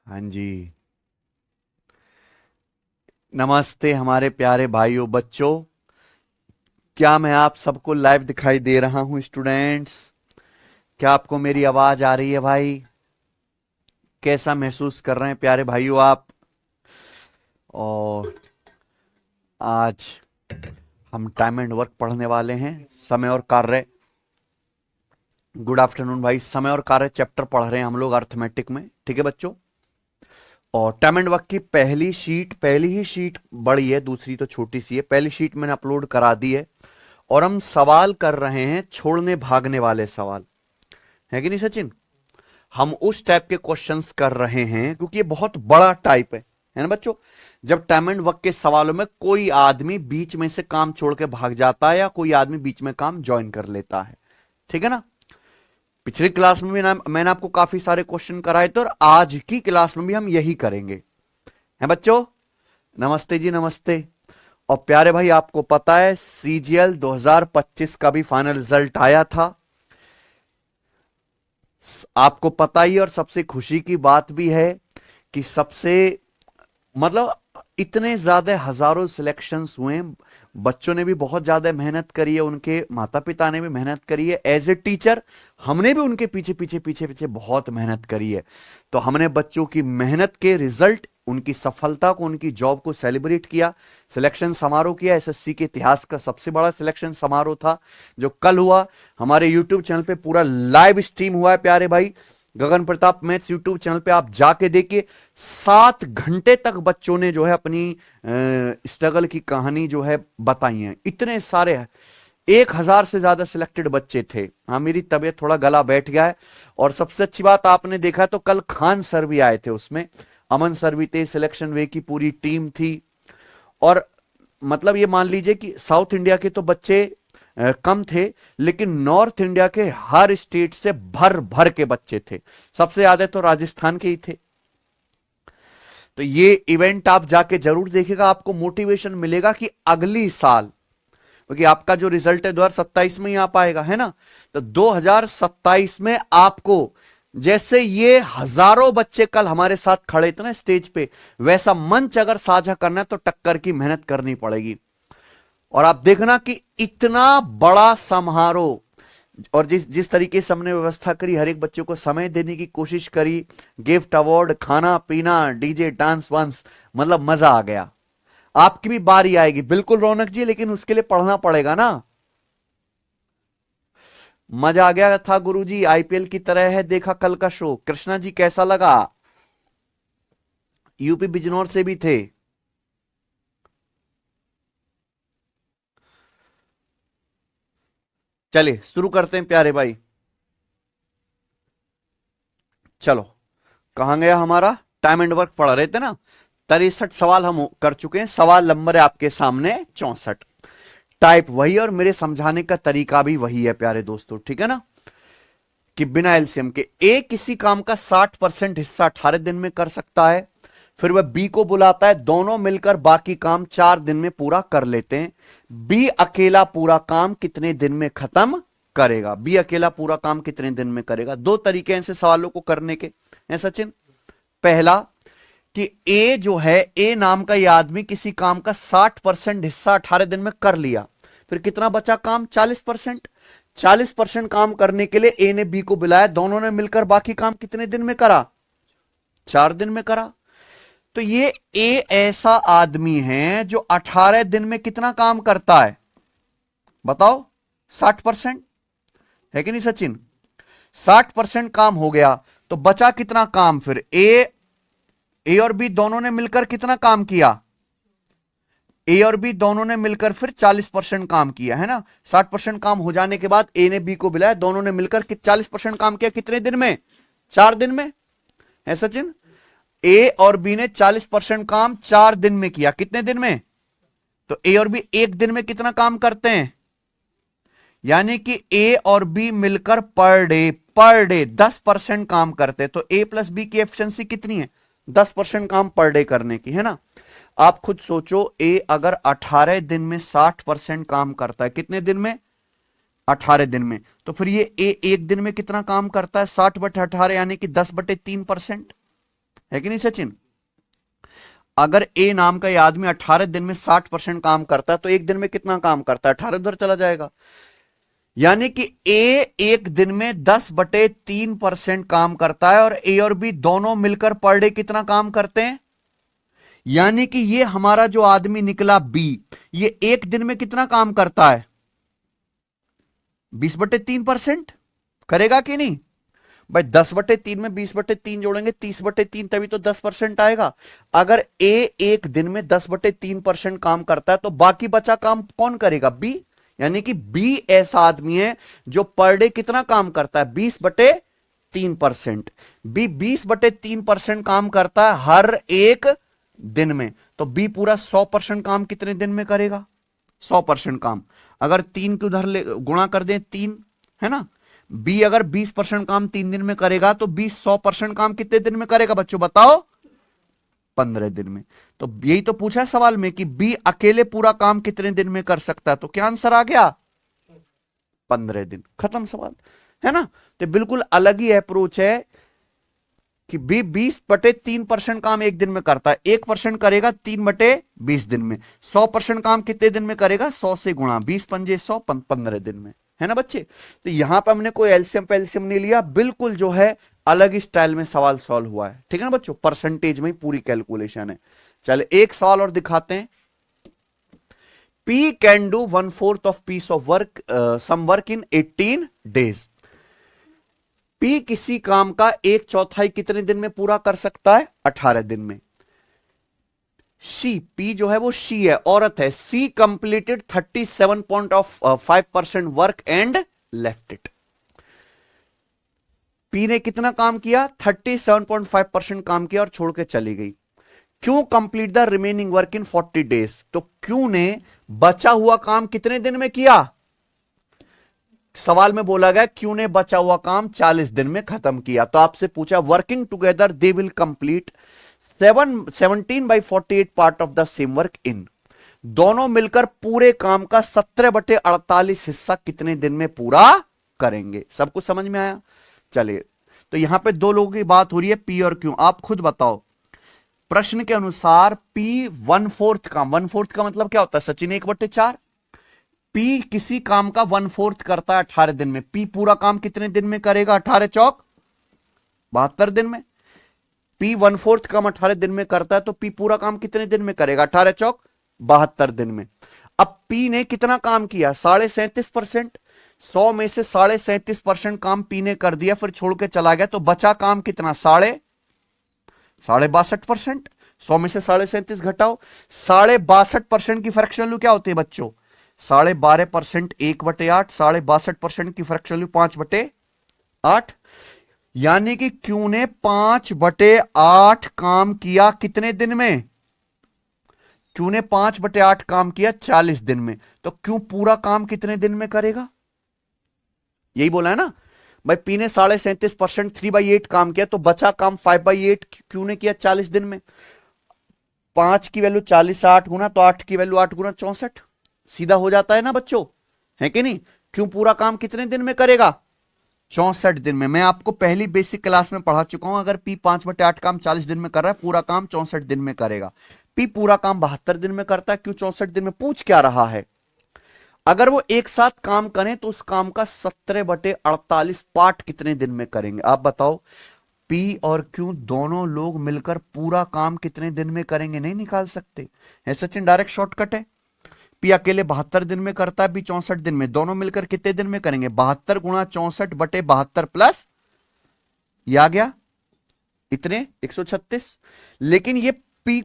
हाँ जी। नमस्ते हमारे प्यारे भाइयों बच्चों। क्या मैं आप सबको लाइव दिखाई दे रहा हूं स्टूडेंट्स? क्या आपको मेरी आवाज आ रही है भाई? कैसा महसूस कर रहे हैं प्यारे भाइयों आप? और आज हम टाइम एंड वर्क पढ़ने वाले हैं, समय और कार्य। गुड आफ्टरनून भाई। समय और कार्य चैप्टर पढ़ रहे हैं हम लोग अर्थमेटिक में, ठीक है बच्चों। और टाइम एंड वर्क की पहली ही शीट बड़ी है, दूसरी तो छोटी सी है। पहली शीट मैंने अपलोड करा दी है और हम सवाल कर रहे हैं, छोड़ने भागने वाले सवाल, है कि नहीं सचिन? हम उस टाइप के क्वेश्चंस कर रहे हैं क्योंकि ये बहुत बड़ा टाइप है ना बच्चों? जब टाइम एंड वर्क के सवालों में कोई आदमी बीच में से काम छोड़ के भाग जाता है या कोई आदमी बीच में काम ज्वाइन कर लेता है, ठीक है ना? पिछली क्लास में भी मैंने आपको काफी सारे क्वेश्चन कराए थे और आज की क्लास में भी हम यही करेंगे, है बच्चों? नमस्ते जी, नमस्ते। और प्यारे भाई, आपको पता है सीजीएल 2025 का भी फाइनल रिजल्ट आया था, आपको पता ही। और सबसे खुशी की बात भी है कि सबसे मतलब इतने ज्यादा हजारों सिलेक्शंस हुए हैं। बच्चों ने भी बहुत ज्यादा मेहनत करी है, उनके माता पिता ने भी मेहनत करी है, एज ए टीचर हमने भी उनके पीछे पीछे पीछे पीछे बहुत मेहनत करी है। तो हमने बच्चों की मेहनत के रिजल्ट, उनकी सफलता को, उनकी जॉब को सेलिब्रेट किया, सिलेक्शन समारोह किया। एसएससी के इतिहास का सबसे बड़ा सिलेक्शन समारोह था जो कल हुआ। हमारे यूट्यूब चैनल पे पूरा लाइव स्ट्रीम हुआ है प्यारे भाई। गगन प्रताप मैथ्स यूट्यूब चैनल पे आप जाके देखिए। 7 घंटे तक बच्चों ने जो है अपनी स्ट्रगल की कहानी जो है बताई है। इतने सारे 1000 से ज्यादा सिलेक्टेड बच्चे थे। हाँ, मेरी तबीयत थोड़ा गला बैठ गया है। और सबसे अच्छी बात आपने देखा तो कल खान सर भी आए थे, उसमें अमन सर भी थे, सिलेक्शन वे की पूरी टीम थी। और मतलब ये मान लीजिए कि साउथ इंडिया के तो बच्चे कम थे, लेकिन नॉर्थ इंडिया के हर स्टेट से भर भर के बच्चे थे। सबसे ज्यादा तो राजस्थान के ही थे। तो ये इवेंट आप जाके जरूर देखिएगा, आपको मोटिवेशन मिलेगा कि अगली साल, क्योंकि आपका जो रिजल्ट है 2027 में ही आ पाएगा, है ना? तो 2027 में आपको, जैसे ये हजारों बच्चे कल हमारे साथ खड़े थे ना स्टेज पे, वैसा मंच अगर साझा करना है तो टक्कर की मेहनत करनी पड़ेगी। और आप देखना कि इतना बड़ा समारोह, और जिस जिस तरीके से हमने व्यवस्था करी, हर एक बच्चे को समय देने की कोशिश करी, गिफ्ट, अवार्ड, खाना पीना, डीजे, डांस वांस, मतलब मजा आ गया। आपकी भी बारी आएगी बिल्कुल रौनक जी, लेकिन उसके लिए पढ़ना पड़ेगा ना। मजा आ गया था गुरुजी, आईपीएल की तरह है देखा कल का शो। कृष्णा जी कैसा लगा? यूपी बिजनौर से भी थे। चलिए शुरू करते हैं प्यारे भाई। चलो, कहां गया हमारा? टाइम एंड वर्क पढ़ रहे थे ना। 63 सवाल हम कर चुके हैं। सवाल नंबर है आपके सामने 64। टाइप वही और मेरे समझाने का तरीका भी वही है प्यारे दोस्तों, ठीक है ना? कि बिना एलसीएम के ए किसी काम का 60% हिस्सा 18 दिन में कर सकता है। फिर वह बी को बुलाता है, दोनों मिलकर बाकी काम 4 दिन में पूरा कर लेते हैं। बी अकेला पूरा काम कितने दिन में खत्म करेगा? बी अकेला पूरा काम कितने दिन में करेगा? दो तरीके हैं ऐसे सवालों को करने के, हैं सचिन। पहला कि ए जो है, ए नाम का यह आदमी किसी काम का 60% हिस्सा 18 दिन में कर लिया, फिर कितना बचा काम? 40%। 40% काम करने के लिए ए ने बी को बुलाया, दोनों ने मिलकर बाकी काम कितने दिन में करा? 4 दिन में करा। तो ये ए ऐसा आदमी है जो 18 दिन में कितना काम करता है बताओ? 60%, है कि नहीं सचिन? 60% काम हो गया तो बचा कितना काम? फिर ए और बी दोनों ने मिलकर कितना काम किया? ए और बी दोनों ने मिलकर फिर 40% काम किया, है ना? 60% काम हो जाने के बाद ए ने बी को बुलाया, दोनों ने मिलकर 40% काम किया कितने दिन में? 4 दिन में, है सचिन? ए और बी ने 40% काम 4 दिन में किया, कितने दिन में? तो ए और बी एक दिन में कितना काम करते हैं? यानी कि ए और बी मिलकर पर डे 10% काम करते हैं। तो ए प्लस बी की एफिशिएंसी कितनी है? 10% काम पर डे करने की, है ना? आप खुद सोचो, ए अगर 18 दिन में 60% काम करता है, कितने दिन में? 18 दिन में। तो फिर ये ए एक दिन में कितना काम करता है? 60/18 यानी कि 10/3%। है कि नहीं सचिन? अगर ए नाम का ये आदमी 18 दिन में 60% काम करता है तो एक दिन में कितना काम करता है? 18 उधर चला जाएगा। यानी कि ए एक दिन में 10/3% काम करता है और ए और बी दोनों मिलकर पर डे कितना काम करते हैं? यानी कि ये हमारा जो आदमी निकला बी, ये एक दिन में कितना काम करता है? 20/3% करेगा कि नहीं भाई? 10/3 में 20/3 जोड़ेंगे 30/3, तभी तो 10% आएगा। अगर ए एक दिन में 10/3% काम करता है तो बाकी बचा काम कौन करेगा? बी। यानी कि बी ऐसा आदमी है जो पर डे कितना काम करता है? 20/3%। बी 20/3% काम करता है हर एक दिन में, तो बी पूरा 100% काम कितने दिन में करेगा? 100% काम। अगर 3 के उधर गुणा कर दें 3, है ना? बी अगर 20% काम 3 दिन में करेगा तो बी 100% काम कितने दिन में करेगा बच्चों बताओ? 15 दिन में। तो यही तो पूछा है सवाल में कि बी अकेले पूरा काम कितने दिन में कर सकता है, तो क्या आंसर आ गया? 15 दिन। खत्म सवाल, है ना? तो बिल्कुल अलग ही अप्रोच है कि बी 20/3% काम एक दिन में करता है, 1% करेगा 3/20 दिन में। 100% काम कितने दिन में करेगा? 100 से गुणा, 20 पंजे 100, 15 दिन में, है ना बच्चे? तो यहां पर हमने कोई एलसीएम पेलसीएम नहीं लिया, बिल्कुल जो है अलग स्टाइल में सवाल सॉल्व हुआ है। ठीक है ना बच्चों? परसेंटेज में ही पूरी कैलकुलेशन है। चले एक सवाल और दिखाते हैं। P can do 1/4 of piece of work, some work in 18 days. P किसी काम का 1/4 कितने दिन में पूरा कर सकता है? 18 दिन में। शी, P जो है वो शी है, औरत है। C completed 37.5% work and left it. P ने कितना काम किया? 37.5% काम किया और छोड़ के चली गई। क्यों complete the remaining work in 40 days? तो क्यों ने बचा हुआ काम कितने दिन में किया? सवाल में बोला गया क्यों ने बचा हुआ काम 40 दिन में खत्म किया। तो आपसे पूछा working together they will complete 17/48 part of the same work इन। दोनों मिलकर पूरे काम का 17/48 हिस्सा कितने दिन में पूरा करेंगे? सब कुछ समझ में आया? चलिए, तो यहां पे दो लोगों की बात हो रही है, पी और क्यू। आप खुद बताओ, प्रश्न के अनुसार P 1/4 काम, 1/4 का मतलब क्या होता है सचिन? 1/4। P किसी काम का 1/4 करता है 18 दिन में। P पूरा काम कितने दिन में करेगा? 18 चौक 72 दिन में। P 1/4 काम 18 दिन में करता है तो P पूरा काम कितने दिन में करेगा? 18 चौक 72 दिन में। अब P ने कितना काम किया? 37.5%। 100 में से 37.5% काम P ने कर दिया, फिर छोड़ के चला गया, तो बचा काम कितना? 62%। 100 में से 37.5 घटाओ, 62.5% की फ्रैक्शन वैल्यू क्या होती है बच्चों? 12.5% 1/8, 62% की फ्रैक्शन वैल्यू 5/8। यानी कि क्यू ने 5/8 काम किया कितने दिन में? क्यू ने 5/8 काम किया 40 दिन में। तो क्यू पूरा काम कितने दिन में करेगा? यही बोला है ना भाई। पी ने 37.5% 3/8 काम किया, तो बचा काम 5/8 क्यू ने किया 40 दिन में। 5 की वैल्यू 40, 8 गुना, तो 8 की वैल्यू 8 गुना 64। सीधा हो जाता है ना बच्चों, है कि नहीं? क्यों पूरा काम कितने दिन में करेगा? 64 दिन में। मैं आपको पहली बेसिक क्लास में पढ़ा चुका हूं, अगर P 5/8 काम 40 दिन में कर रहा है, पूरा काम 64 दिन में करेगा। P पूरा काम 72 दिन में करता है, क्यों 64 दिन में? पूछ क्या रहा है? अगर वो एक साथ काम करें तो उस काम का 17/48 पार्ट कितने दिन में करेंगे? आप बताओ। P और Q दोनों लोग मिलकर पूरा काम कितने दिन में करेंगे? नहीं निकाल सकते है सचिन, डायरेक्ट शॉर्टकट है। P अकेले 72 दिन में करता है, P 64 दिन में। दोनों मिलकर कितने दिन में करेंगे? 72 गुणा 64/72 प्लस ये आ गया इतने 136। लेकिन ये P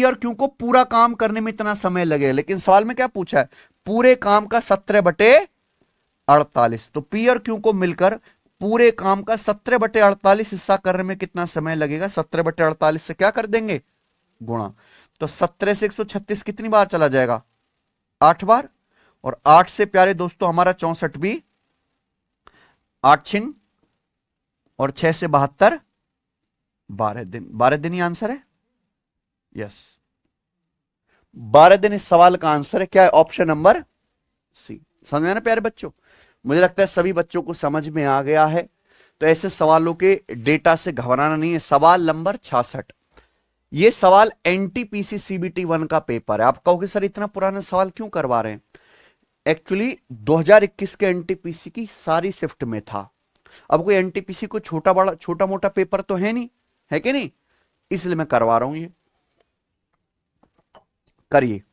और Q को पूरा काम करने में इतना समय लगेगा, लेकिन सवाल में क्या पूछा है? पूरे काम का 17/48। तो P और Q को मिलकर पूरे काम का 17/48 हिस्सा करने में कितना समय लगेगा? 17/48 से क्या कर देंगे? गुणा। तो 17 से 136 कितनी बार चला जाएगा? 8 बार। और 8 से प्यारे दोस्तों हमारा 64 भी 8 छिन और 6 से 72 12 दिन। 12 दिन ही आंसर है। यस, 12 दिन इस सवाल का आंसर है। क्या है? Option number C. समझ में ना प्यारे बच्चों? मुझे लगता है सभी बच्चों को समझ में आ गया है। तो ऐसे सवालों के डेटा से घबराना नहीं है। सवाल नंबर 66, ये सवाल एनटीपीसी सीबीटी 1 का पेपर है। आप कहोगे सर इतना पुराना सवाल क्यों करवा रहे हैं? एक्चुअली 2021 के एनटीपीसी की सारी शिफ्ट में था। अब कोई एनटीपीसी को छोटा मोटा पेपर तो है नहीं, है कि नहीं, इसलिए मैं करवा रहा हूं ये। करिए।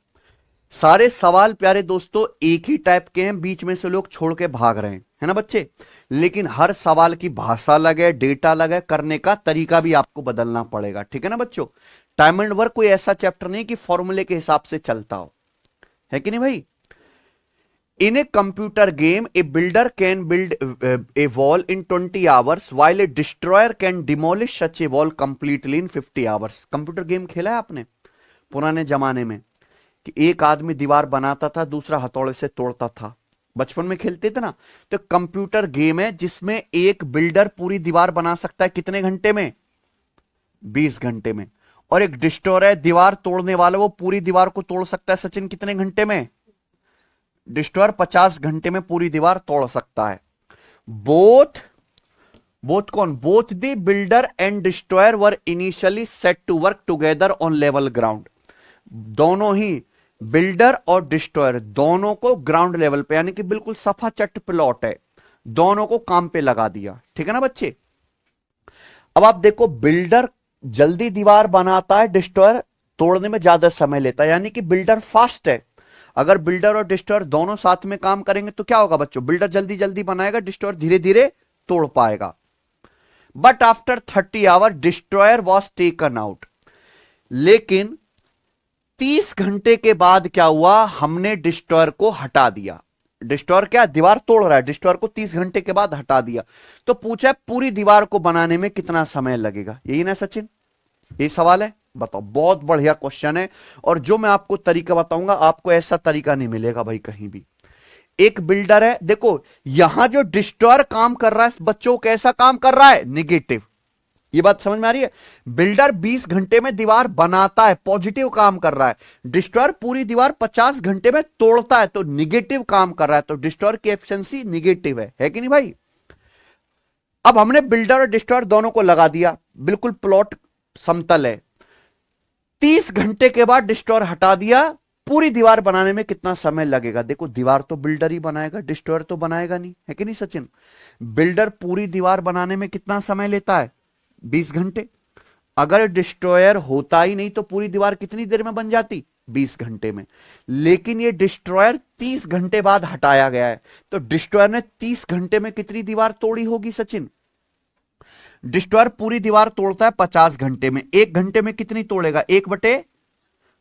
सारे सवाल प्यारे दोस्तों एक ही टाइप के हैं, बीच में से लोग छोड़ के भाग रहे हैं, है ना बच्चे, लेकिन हर सवाल की भाषा अलग है, डेटा अलग है, करने का तरीका भी आपको बदलना पड़ेगा, ठीक है ना बच्चों। टाइम एंड वर्क कोई ऐसा चैप्टर नहीं कि फॉर्मूले के हिसाब से चलता हो, है कि नहीं भाई। In a computer game, a builder can build a wall in 20 hours, while a destroyer can demolish such a wall completely in 50 hours. Computer game खेला है आपने पुराने जमाने में कि एक आदमी दीवार बनाता था, दूसरा हथौड़े से तोड़ता था, बचपन में खेलते थे ना। तो कंप्यूटर गेम है जिसमें एक बिल्डर पूरी दीवार बना सकता है कितने घंटे में? 20 घंटे में। और एक डिस्ट्रॉयर है, दीवार तोड़ने वाला, वो पूरी दीवार को तोड़ सकता है सचिन कितने घंटे में? डिस्ट्रॉयर 50 घंटे में पूरी दीवार तोड़ सकता है। Both both the builder and destroyer were initially set to work together on level ground. दोनों ही बिल्डर और डिस्ट्रॉयर दोनों को ग्राउंड लेवल पे, यानी कि बिल्कुल सफा चट प्लॉट है, दोनों को काम पे लगा दिया, ठीक है ना बच्चे। अब आप देखो, बिल्डर जल्दी दीवार बनाता है, डिस्ट्रॉयर तोड़ने में ज्यादा समय लेता है, यानी कि बिल्डर फास्ट है। अगर बिल्डर और डिस्ट्रॉयर दोनों साथ में काम करेंगे तो क्या होगा बच्चों? बिल्डर जल्दी जल्दी बनाएगा, डिस्ट्रॉयर धीरे धीरे तोड़ पाएगा। But after 30 hour destroyer was taken out. लेकिन 30 घंटे के बाद क्या हुआ? हमने डिस्ट्रॉयर को हटा दिया। डिस्ट्रॉयर क्या दीवार तोड़ रहा है, डिस्ट्रॉयर को 30 घंटे के बाद हटा दिया। तो पूछा पूरी दीवार को बनाने में कितना समय लगेगा? यही ना सचिन, यही सवाल है, बताओ। बहुत बढ़िया क्वेश्चन है, और जो मैं आपको तरीका बताऊंगा, आपको ऐसा तरीका नहीं मिलेगा भाई कहीं भी। एक बिल्डर है, देखो यहां जो डिस्ट्रॉयर काम कर रहा है बच्चों, कैसा काम कर रहा है? निगेटिव। ये बात समझ में आ रही है? बिल्डर 20 घंटे में दीवार बनाता है, पॉजिटिव काम कर रहा है। डिस्ट्रॉयर पूरी दीवार 50 घंटे में तोड़ता है, तो निगेटिव काम कर रहा है। तो डिस्ट्रॉयर की एफिशिएंसी निगेटिव है कि नहीं भाई। अब हमने बिल्डर और डिस्ट्रॉयर दोनों को लगा दिया, बिल्कुल प्लॉट समतल है। 30 घंटे के बाद डिस्ट्रॉयर हटा दिया, पूरी दीवार बनाने में कितना समय लगेगा? देखो दीवार तो बिल्डर ही बनाएगा, डिस्ट्रॉयर तो बनाएगा नहीं, है कि नहीं सचिन। बिल्डर पूरी दीवार बनाने में कितना समय लेता है? 20 घंटे। अगर डिस्ट्रॉयर होता ही नहीं तो पूरी दीवार कितनी देर में बन जाती? 20 घंटे में। लेकिन ये डिस्ट्रॉयर 30 घंटे बाद हटाया गया है, तो डिस्ट्रॉयर ने 30 घंटे में कितनी दीवार तोड़ी होगी सचिन? डिस्ट्रॉयर पूरी दीवार तोड़ता है 50 घंटे में, 1 घंटे में कितनी तोड़ेगा? 1/,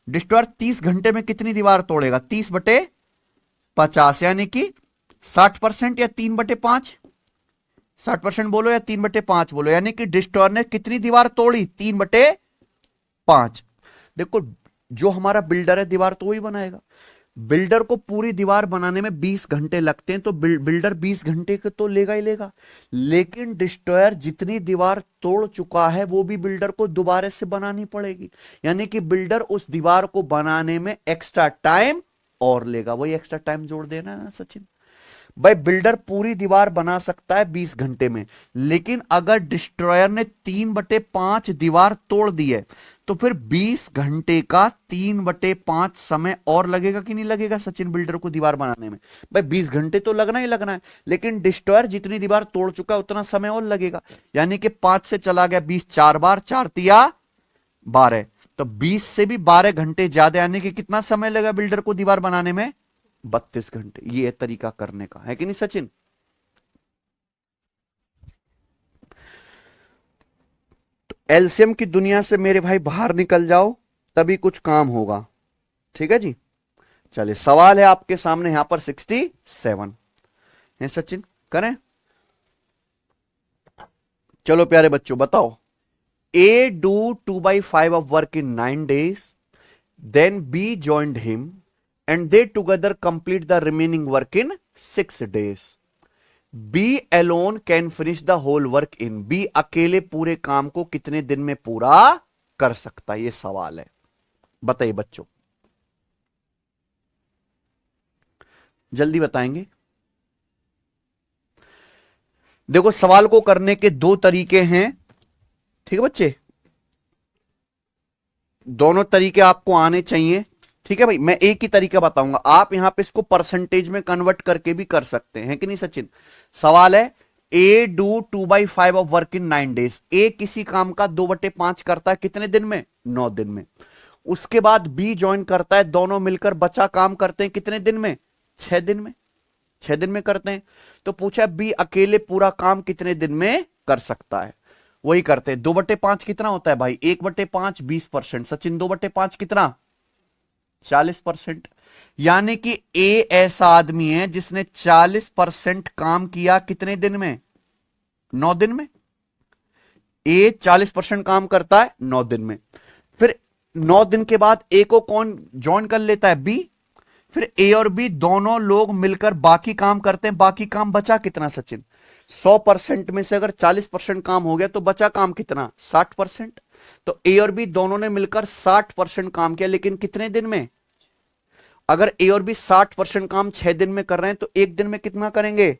डिस्ट्रॉयर 30 घंटे में कितनी दीवार तोड़ेगा? 30/50, यानी कि 60% या 3/5? 60% बोलो या 3/5 बोलो, यानी कि डिस्ट्रॉयर ने कितनी दीवार तोड़ी? 3/5। देखो जो हमारा बिल्डर है दीवार तो वही बनाएगा। बिल्डर को पूरी दीवार बनाने में 20 घंटे लगते हैं, तो बिल्डर 20 घंटे के तो लेगा ही लेगा। लेकिन डिस्ट्रॉयर जितनी दीवार तोड़ चुका है वो भी बिल्डर को दोबारा से बनानी पड़ेगी, यानी कि बिल्डर उस दीवार को बनाने में एक्स्ट्रा टाइम और लेगा। वही एक्स्ट्रा टाइम जोड़ देना है सचिन भाई। बिल्डर पूरी दीवार बना सकता है 20 घंटे में, लेकिन अगर डिस्ट्रॉयर ने 3/5 दीवार तोड़ दी है तो फिर 20 घंटे का 3/5 समय और लगेगा कि नहीं लगेगा सचिन बिल्डर को दीवार बनाने में? भाई 20 घंटे तो लगना ही लगना है, लेकिन डिस्ट्रॉयर जितनी दीवार तोड़ चुका है उतना समय और लगेगा, यानी कि 5 से चला गया 20 4 बार, 4 तिया 12, तो 20 से भी 12 घंटे ज्यादा, यानी कि कितना समय लगा बिल्डर को दीवार बनाने में? 32 घंटे। ये तरीका करने का है कि नहीं सचिन। तो एलसीएम की दुनिया से मेरे भाई बाहर निकल जाओ, तभी कुछ काम होगा, ठीक है जी। चलिए सवाल है आपके सामने यहां पर 67 है सचिन, करें। चलो प्यारे बच्चों बताओ। A do 2/5 of work in 9 days, then B joined him and they together complete the remaining work in 6 days. B alone can finish the whole work in, B अकेले पूरे काम को कितने दिन में पूरा कर सकता है? ये सवाल है, बताइए बच्चों, जल्दी बताएंगे। देखो सवाल को करने के दो तरीके हैं, ठीक है बच्चे, दोनों तरीके आपको आने चाहिए। ठीक है भाई, मैं एक ही तरीका बताऊंगा, आप यहां पे इसको परसेंटेज में कन्वर्ट करके भी कर सकते हैं कि नहीं सचिन। सवाल है A do 2/5 of work in 9 days। A किसी काम का 2/5 करता है कितने दिन में? 9 दिन में। उसके बाद बी ज्वाइन करता है, दोनों मिलकर बचा काम करते हैं कितने दिन में? 6 दिन में। 6 दिन में करते हैं। तो पूछा बी अकेले पूरा काम कितने दिन में कर सकता है? वही करते हैं। 2/5 कितना होता है भाई? 1/5 20%। सचिन 2/5 कितना? 40%। यानी कि ए ऐसा आदमी है जिसने 40% काम किया कितने दिन में? 9 दिन में। ए 40% काम करता है 9 दिन में। फिर 9 दिन के बाद ए को कौन ज्वाइन कर लेता है? बी। फिर ए और बी दोनों लोग मिलकर बाकी काम करते हैं। बाकी काम बचा कितना सचिन? 100% में से अगर 40% काम हो गया तो बचा काम कितना? 60%। तो ए और बी दोनों ने मिलकर 60% काम किया, लेकिन कितने दिन में? अगर ए और बी 60% काम 6 दिन में कर रहे हैं तो एक दिन में कितना करेंगे?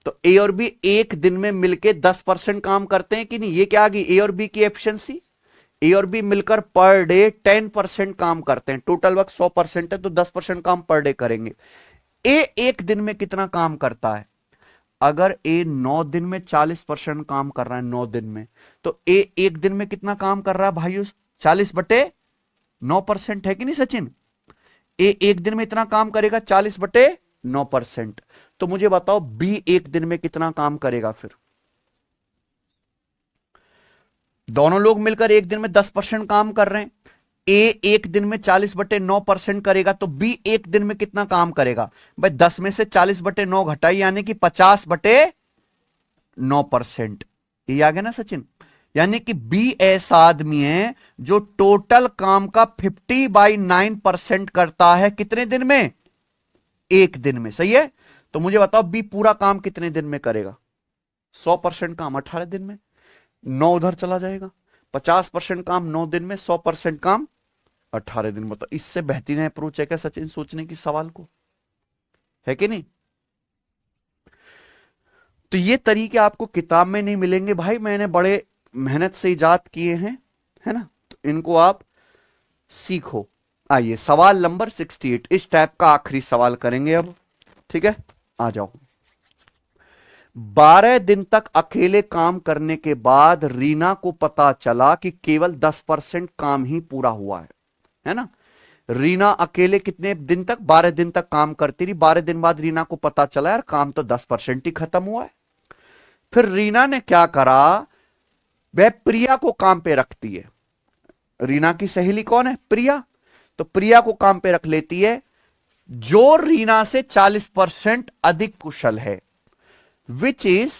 तो ए और बी एक दिन में मिलकर 10% काम करते हैं कि नहीं? ये क्या आ गई? ए और बी की एफिशिएंसी। ए और बी मिलकर पर डे 10% काम करते हैं। टोटल वर्क 100% है तो 10% काम पर डे करेंगे। ए एक दिन में कितना काम करता है? अगर ए 9 दिन में 40% काम कर रहा है 9 दिन में, तो ए एक दिन में कितना काम कर रहा है भाइयों? 40/9% है कि नहीं सचिन? ए एक दिन में इतना काम करेगा 40/9%। तो मुझे बताओ बी एक दिन में कितना काम करेगा? फिर दोनों लोग मिलकर एक दिन में 10% काम कर रहे हैं। ए एक दिन में 40/9% करेगा तो बी एक दिन में कितना काम करेगा? भाई 10 में से 40/9 घटाई, यानी कि 50/9%। ये आ गया ना सचिन? यानी कि बी ऐसा आदमी है जो टोटल काम का 50/9% करता है कितने दिन में? एक दिन में। सही है? तो मुझे बताओ बी पूरा काम कितने दिन में करेगा? 100% काम 18 दिन में। 9 उधर चला जाएगा। 50% काम 9 दिन में, 100% काम 18 दिन में। तो इससे बेहतरीन अप्रोच है क्या सचिन सोचने की सवाल को? है कि नहीं? तो ये तरीके आपको किताब में नहीं मिलेंगे भाई, मैंने बड़े मेहनत से इजाद किए हैं, है ना? तो इनको आप सीखो। आइए सवाल नंबर 68, इस टाइप का आखिरी सवाल करेंगे अब। ठीक है, आ जाओ। 12 दिन तक अकेले काम करने के बाद रीना को पता चला कि केवल 10% काम ही पूरा हुआ है ना? रीना अकेले कितने दिन तक? 12 दिन तक काम करती रही। 12 दिन बाद रीना को पता चला यार काम तो 10% ही खत्म हुआ है। फिर रीना ने क्या करा? वह प्रिया को काम पे रखती है। रीना की सहेली कौन है? प्रिया। तो प्रिया को काम पे रख लेती है जो रीना से 40% अधिक कुशल है, which is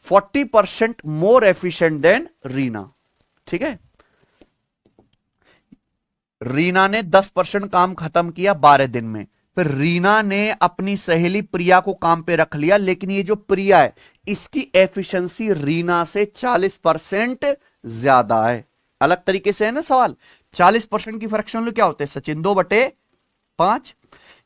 40% more efficient then Reena. ठीक है, रीना ने 10% काम खत्म किया 12 दिन में। फिर रीना ने अपनी सहेली प्रिया को काम पे रख लिया, लेकिन ये जो प्रिया है इसकी एफिशिएंसी रीना से 40% ज्यादा है। अलग तरीके से है ना सवाल। 40% की फ्रैक्शन क्या होते हैं सचिन? 2/5।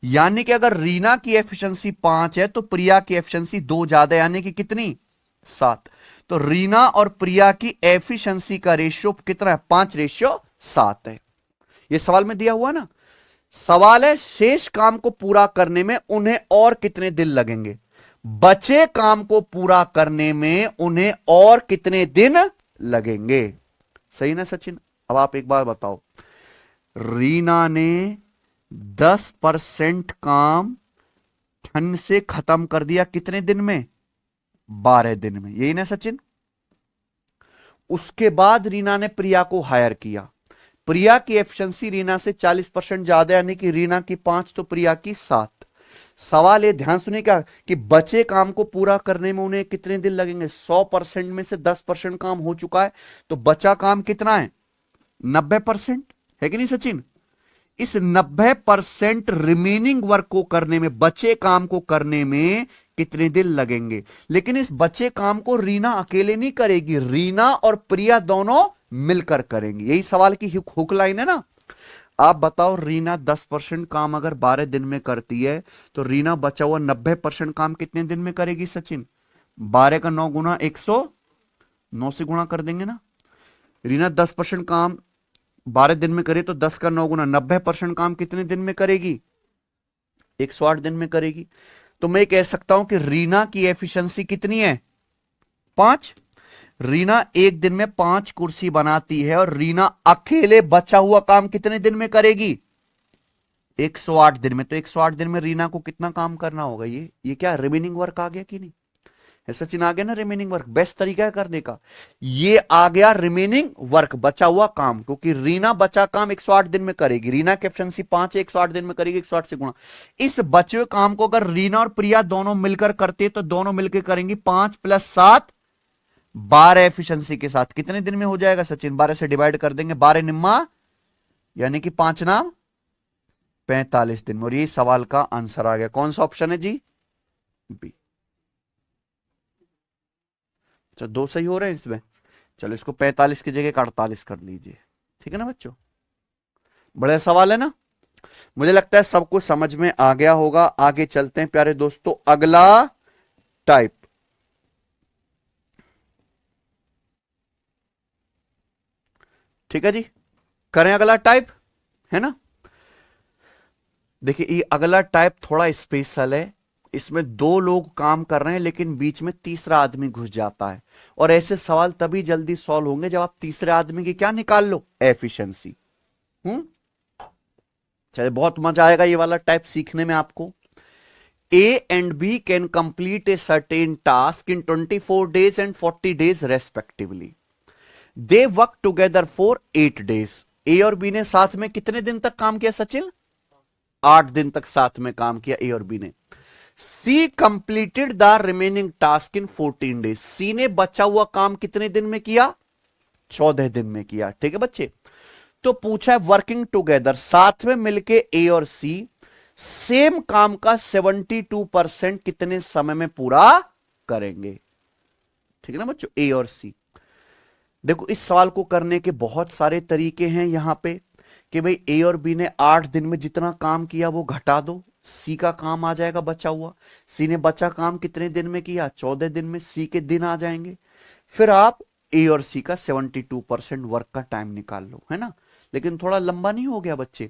यानी कि अगर रीना की एफिशिएंसी 5 है तो प्रिया की एफिशिएंसी 2 ज्यादा, यानी कि कितनी? 7। तो रीना और प्रिया की एफिशिएंसी का रेशियो कितना है? 5:7 है। यह सवाल में दिया हुआ ना। सवाल है शेष काम को पूरा करने में उन्हें और कितने दिन लगेंगे? बचे काम को पूरा करने में उन्हें और कितने दिन लगेंगे? सही ना सचिन? अब आप एक बार बताओ, रीना ने 10% काम ठंड से खत्म कर दिया कितने दिन में? 12 दिन में। यही ना सचिन? उसके बाद रीना ने प्रिया को हायर किया। प्रिया की एफिशिएंसी रीना से 40% ज्यादा, यानी कि रीना की 5 तो प्रिया की 7। सवाल ये ध्यान सुनिए क्या कि बचे काम को पूरा करने में उन्हें कितने दिन लगेंगे? 100% में से 10% काम हो चुका है, तो बचा काम कितना है? 90% है कि नहीं सचिन? इस 90% रिमेनिंग वर्क को करने में, बचे काम को करने में कितने दिन लगेंगे? लेकिन इस बचे काम को रीना अकेले नहीं करेगी, रीना और प्रिया दोनों मिलकर करेंगी। यही सवाल की हुक लाइन है ना। आप बताओ, रीना 10% काम अगर 12 दिन में करती है तो रीना बचा हुआ 90% काम कितने दिन में करेगी सचिन? 12 का 9 गुना 109 से गुणा कर देंगे ना। रीना 10% काम 12 दिन में करे तो 10 का 9 गुना 90% काम कितने दिन में करेगी? 108 दिन में करेगी। तो मैं कह सकता हूं कि रीना की एफिशिएंसी कितनी है? 5। रीना एक दिन में 5 कुर्सी बनाती है और रीना अकेले बचा हुआ काम कितने दिन में करेगी? 108 दिन में। तो 108 दिन में रीना को कितना काम करना होगा? ये क्या रिमेनिंग वर्क आ गया कि नहीं? सचिन आ गया ना रिमेनिंग वर्क। बेस्ट तरीका है करने का। ये आ गया रिमेनिंग वर्क, बचा हुआ काम, क्योंकि रीना बचा काम 108 दिन में करेगी। रीना की एफिशिएंसी 5 है, 108 दिन में करेगी, 108 से गुणा। इस बचे हुए काम को अगर रीना और प्रिया दोनों मिलकर करते तो दोनों मिलकर करेंगी 5 + 7 12 एफिशिएंसी के साथ। कितने दिन में हो जाएगा सचिन? 12 से डिवाइड कर देंगे, 12 निम्मा यानी कि 5 नाम 45 दिन में। और ये सवाल का आंसर आ गया। कौन सा ऑप्शन है जी? बी। तो 2 सही हो रहे हैं इसमें। चलो इसको 45 की जगह 48 कर लीजिए। ठीक है ना बच्चों? बड़ा सवाल है ना। मुझे लगता है सबको समझ में आ गया होगा। आगे चलते हैं प्यारे दोस्तों, अगला टाइप। ठीक है जी, करें अगला टाइप, है ना। देखिए ये अगला टाइप थोड़ा स्पेशल है। इसमें 2 लोग काम कर रहे हैं लेकिन बीच में तीसरा आदमी घुस जाता है। और ऐसे सवाल तभी जल्दी सॉल्व होंगे जब आप तीसरे आदमी की क्या निकाल लो? एफिशिएंसी। चलिए बहुत मजा आएगा ये वाला टाइप सीखने में आपको। A and B can complete a certain task in 24 days and 40 days respectively. They work together for 8 days. A और B ने साथ में कितने दिन तक काम किया सचिन? 8 दिन तक साथ में काम किया A और B ने। C completed the remaining task in 14 days. C ने बचा हुआ काम कितने दिन में किया? 14 दिन में किया। ठीक है बच्चे। तो पूछा है वर्किंग टुगेदर, साथ में मिलके A और C सेम काम का 72% कितने समय में पूरा करेंगे? ठीक है ना बच्चों, A और C। देखो इस सवाल को करने के बहुत सारे तरीके हैं यहां पे कि भाई A और B ने 8 दिन में जितना काम किया वो घटा दो, C का काम आ जाएगा बचा हुआ। C ने बचा काम कितने दिन में किया? 14 दिन में। C के दिन आ जाएंगे। फिर आप A और C का 72% वर्क का टाइम निकाल लो, है ना। लेकिन थोड़ा लंबा नहीं हो गया बच्चे?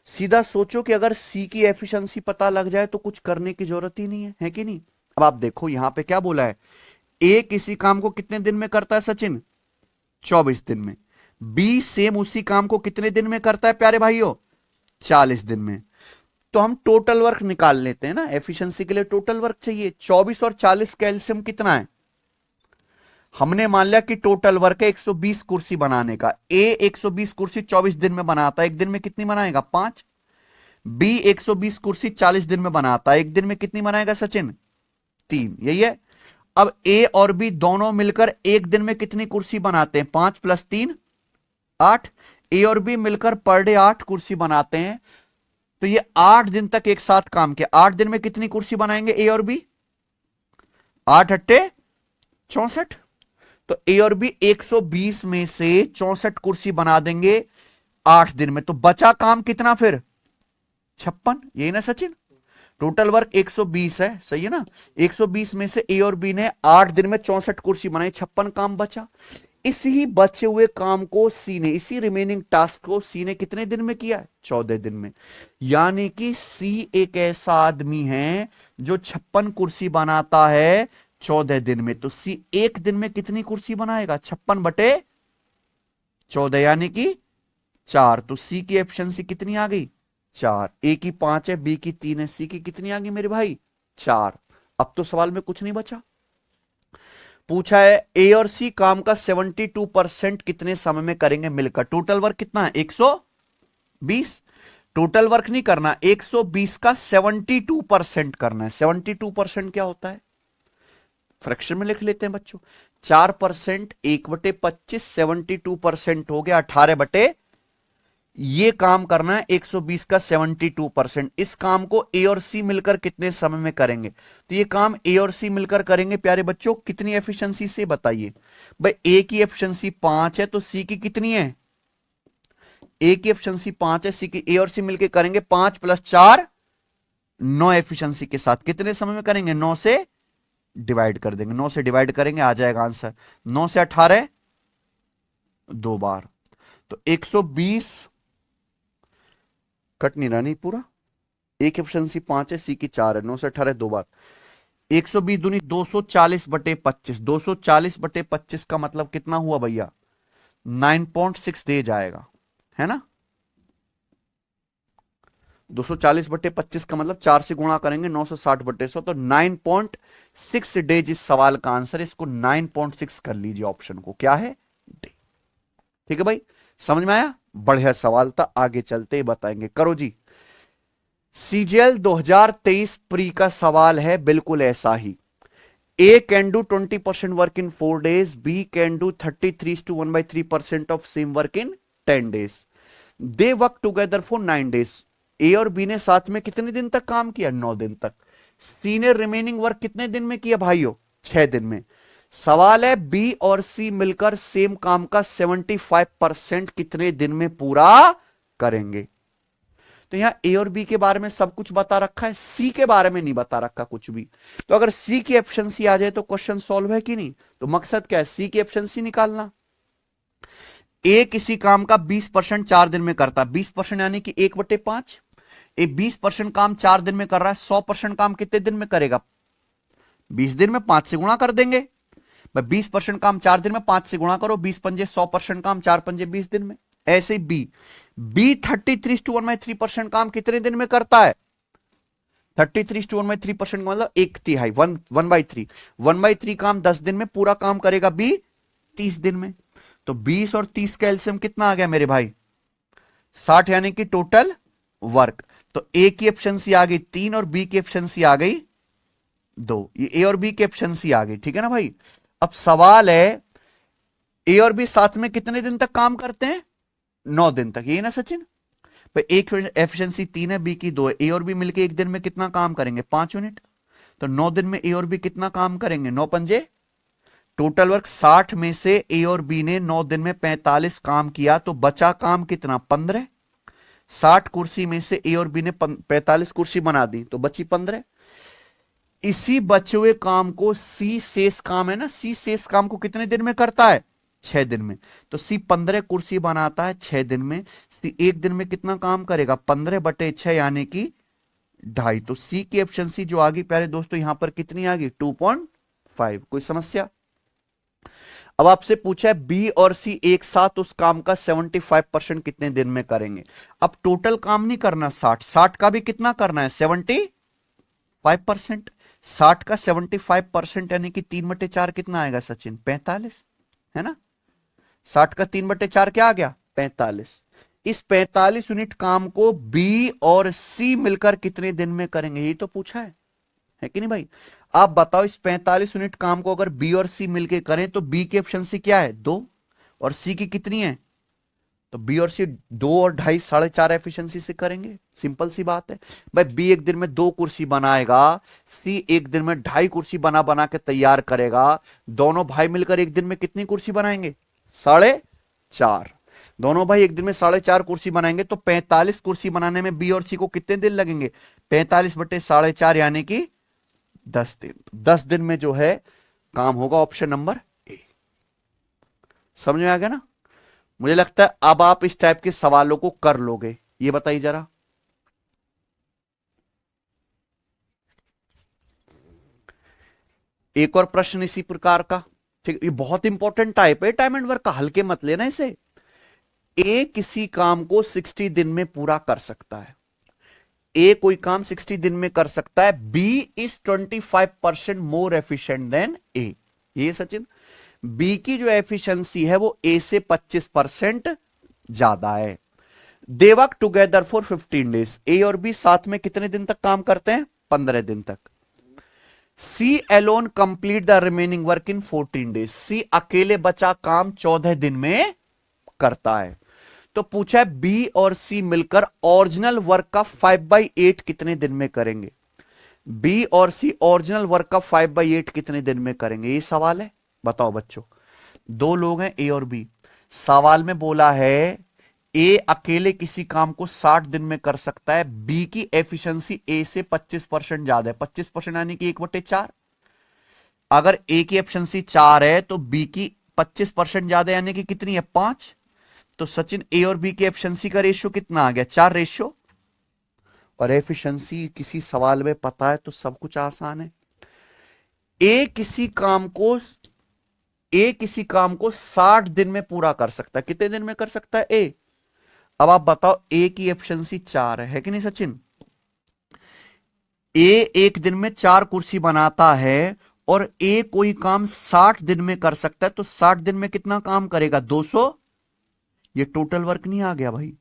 सीधा सोचो कि अगर C की एफिशिएंसी पता लग जाए तो कुछ करने की जरूरत ही नहीं है कि नहीं? अब आप देखो यहां पे क्या बोला है, A किसी काम को कितने दिन में करता है सचिन? 24 दिन में। B सेम उसी काम को कितने दिन में करता है प्यारे भाइयों? 40 दिन में। तो हम टोटल वर्क निकाल लेते हैं ना, एफिशिएंसी के लिए टोटल वर्क चाहिए। 24 और 40 का एलसीएम कितना है? हमने मान लिया कि टोटल वर्क है 120 कुर्सी बनाने का। A 120 कुर्सी 24 दिन में बनाता है, एक दिन में कितनी बनाएगा? 5। B 120 कुर्सी 40 दिन में बनाता है, एक दिन में कितनी बनाएगा सचिन? 3। यही है। अब A और B दोनों मिलकर एक दिन में कितनी कुर्सी बनाते हैं? 5 + 3 8। A और B मिलकर पर डे 8 कुर्सी बनाते हैं। तो ये 8 दिन तक एक साथ काम किया। 8 दिन में कितनी कुर्सी बनाएंगे A और B? 8 × 8 = 64। तो A और B 120 में से 64 कुर्सी बना देंगे 8 दिन में। तो बचा काम कितना फिर? 56। यही ना सचिन? टोटल वर्क 120 है, सही है ना। 120 में से A और B ने 8 दिन में 64 कुर्सी बनाई, 56 काम बचा। इसी बचे हुए काम को C ने, इसी रिमेनिंग टास्क को C ने कितने दिन में किया है? 14 दिन में। यानी कि C एक ऐसा आदमी है जो 56 कुर्सी बनाता है 14 दिन में। तो C एक दिन में कितनी कुर्सी बनाएगा? 56/14 यानी कि 4। तो C की एफिशिएंसी कितनी आ गई? 4। A की 5 है, B की 3 है, C की कितनी आ गई मेरे भाई? 4। अब तो सवाल में कुछ नहीं बचा। पूछा है A और C काम का 72% कितने समय में करेंगे मिलकर? टोटल वर्क कितना है? 120। टोटल वर्क नहीं करना, 120 का 72% करना है। 72% क्या होता है? फ्रैक्शन में लिख लेते हैं बच्चों। 4% 1/25 72% हो गया 18/। ये काम करना है 120 का 72%। इस काम को A और C मिलकर कितने समय में करेंगे? तो ये काम A और C मिलकर करेंगे प्यारे बच्चों कितनी एफिशिएंसी से बताइए? भाई A की एफिशिएंसी 5 है तो C की कितनी है? A की एफिशिएंसी 5 है, C की A और C मिलकर करेंगे 5 + 4 9 एफिशिएंसी के साथ। कितने समय में करेंगे? 9 से डिवाइड कर देंगे, 9 से डिवाइड करेंगे आ जाएगा आंसर 9 से 18 दो बार, तो 120 कट नहीं रहा नहीं पूरा, एक एफिशिएंसी 5 है, सी की 4 है, 9 से 18 दो बार, 120 दूनी 240/25, 240/25 का मतलब कितना हुआ भैया 9.6 डेज आएगा, है ना। 240/25 का मतलब 4 से गुणा करेंगे 960/100, तो 9.6 डेज इस सवाल का आंसर है। इसको 9.6 कर लीजिए, ऑप्शन को क्या है डे। ठीक है भाई, समझ में आया, बढ़िया सवाल था, आगे चलते ही बताएंगे। करो जी, सीजीएल 2023 प्री का सवाल है बिल्कुल ऐसा ही। A can do 20% work in 4 days, B can do 33:1/3% of same work in 10 days, they work together for 9 days। A और बी ने साथ में कितने दिन तक काम किया 9 दिन तक। सी ने रिमेनिंग वर्क कितने दिन में किया भाइयों 6 दिन में। सवाल है बी और सी मिलकर सेम काम का 75% कितने दिन में पूरा करेंगे। तो यहां ए और बी के बारे में सब कुछ बता रखा है, सी के बारे में नहीं बता रखा कुछ भी। तो अगर सी की एफिशिएंसी आ जाए तो क्वेश्चन सॉल्व है कि नहीं। तो मकसद क्या है, सी की एफिशिएंसी निकालना। ए किसी काम का 20% 4 दिन में करता है, 20% यानी कि 1/5। ए 20% काम 4 दिन में कर रहा है, 100% काम कितने दिन में करेगा 20 दिन में, 5 से गुणा कर देंगे। 20% काम 4 दिन में, 5 से गुणा करो, 20 पंजे 100% काम, 4 पंजे 20 दिन में। ऐसे बी 33:1/3% काम कितने दिन में करता है 33:1/3% का मतलब 1/3, 1/3, 1/3 काम 10 दिन में, पूरा काम करेगा बी 30 दिन में। तो 20 और 30 का एलसीएम कितना आ गया मेरे भाई 60, यानी कि टोटल वर्क। तो ए की एफिशिएंसी आ गई 3 और बी की एफिशिएंसी आ गई 2। ये ए और बी की एफिशिएंसी आ गई, ठीक है ना भाई। अब सवाल है ए और बी साथ में कितने दिन तक काम करते हैं 9 दिन तक, यही ना सचिन भाई। एक एफिशिएंसी 3 है, बी की 2 है। ए और बी मिलके एक दिन में कितना काम करेंगे 5 यूनिट। तो 9 दिन में ए और बी कितना काम करेंगे 9 पंजे, टोटल वर्क 60 में से ए और बी ने 9 दिन में 45 काम किया, तो बचा काम कितना 15। 60 कुर्सी में से ए और बी ने 45 कुर्सी बना दी, तो बची 15। इसी बचे हुए काम को सी शेष काम है ना, सी शेष काम को कितने दिन में करता है 6 दिन में। तो सी 15 कुर्सी बनाता है 6 दिन में। सी एक दिन में कितना काम करेगा 15/6 यानी कि 2.5। तो सी की एफिशिएंसी जो आ गई प्यारे दोस्तों यहां पर कितनी आ गई 2.5। कोई समस्या। अब आपसे पूछा है बी और सी एक साथ उस काम का 75% कितने दिन में करेंगे। अब टोटल काम नहीं करना 60 का भी कितना करना है 75%। 60 का 75% यानी कि 3/4 कितना आएगा सचिन 45, है ना। 60 का 3/4 क्या आ गया 45। इस 45 यूनिट काम को बी और सी मिलकर कितने दिन में करेंगे, यही तो पूछा है कि नहीं भाई। आप बताओ इस 45 यूनिट काम को अगर बी और सी मिलकर करें तो बी की एफिशिएंसी क्या है 2 और सी की कितनी है, तो बी और सी 2 और 2.5 4.5 एफिशिएंसी से करेंगे। सिंपल सी बात है भाई। बी एक दिन में 2 कुर्सी बनाएगा, सी एक दिन में 2.5 कुर्सी बना बना के तैयार करेगा। दोनों भाई मिलकर एक दिन में कितनी कुर्सी बनाएंगे 4.5। दोनों भाई एक दिन में 4.5 कुर्सी बनाएंगे, तो 45 कुर्सी बनाने में बी और सी को कितने दिन लगेंगे 45/4.5 यानी कि 10 दिन। 10 दिन में जो है काम होगा ऑप्शन नंबर ए। समझ में आ गया ना। मुझे लगता है अब आप इस टाइप के सवालों को कर लोगे। ये बताइए जरा, एक और प्रश्न इसी प्रकार का, ठीक। ये बहुत इंपॉर्टेंट टाइप है टाइम एंड वर्क का, हल्के मत लेना इसे। ए किसी काम को 60 दिन में पूरा कर सकता है, ए कोई काम 60 दिन में कर सकता है। B is 25% more efficient than A. ये सचिन बी की जो एफिशिएंसी है वो ए से 25% ज्यादा है। They work together for 15 days. A और बी साथ में कितने दिन तक काम करते हैं 15 दिन तक। C alone complete the remaining work in 14 days. C अकेले बचा काम 14 दिन में करता है। तो पूछा है बी और सी मिलकर ओरिजिनल वर्क का 5/8 कितने दिन में करेंगे। बी और सी ओरिजिनल वर्क का 5/8 कितने दिन में करेंगे, ये सवाल है। बताओ बच्चों, दो लोग हैं ए और बी। सवाल में बोला है ए अकेले किसी काम को 60 दिन में कर सकता है, बी की एफिशिएंसी ए से 25% ज्यादा है। 25% यानी कि 1/4। अगर ए की एफिशिएंसी 4 है तो बी की 25% ज्यादा, यानी कि कितनी है 5। तो सचिन ए और बी की एफिशिएंसी का रेशियो कितना आ गया 4 रेशियो। और एफिशिएंसी किसी सवाल में पता है तो सब कुछ आसान है। ए किसी काम को ए किसी काम को 60 दिन में पूरा कर सकता है। कितने दिन में कर सकता है ए? अब आप बताओ, ए की एफिशिएंसी 4 है कि नहीं सचिन? ए एक दिन में 4 कुर्सी बनाता है और ए कोई काम 60 दिन में कर सकता है, तो 60 दिन में कितना काम करेगा 200। ये टोटल वर्क नहीं आ गया भाई?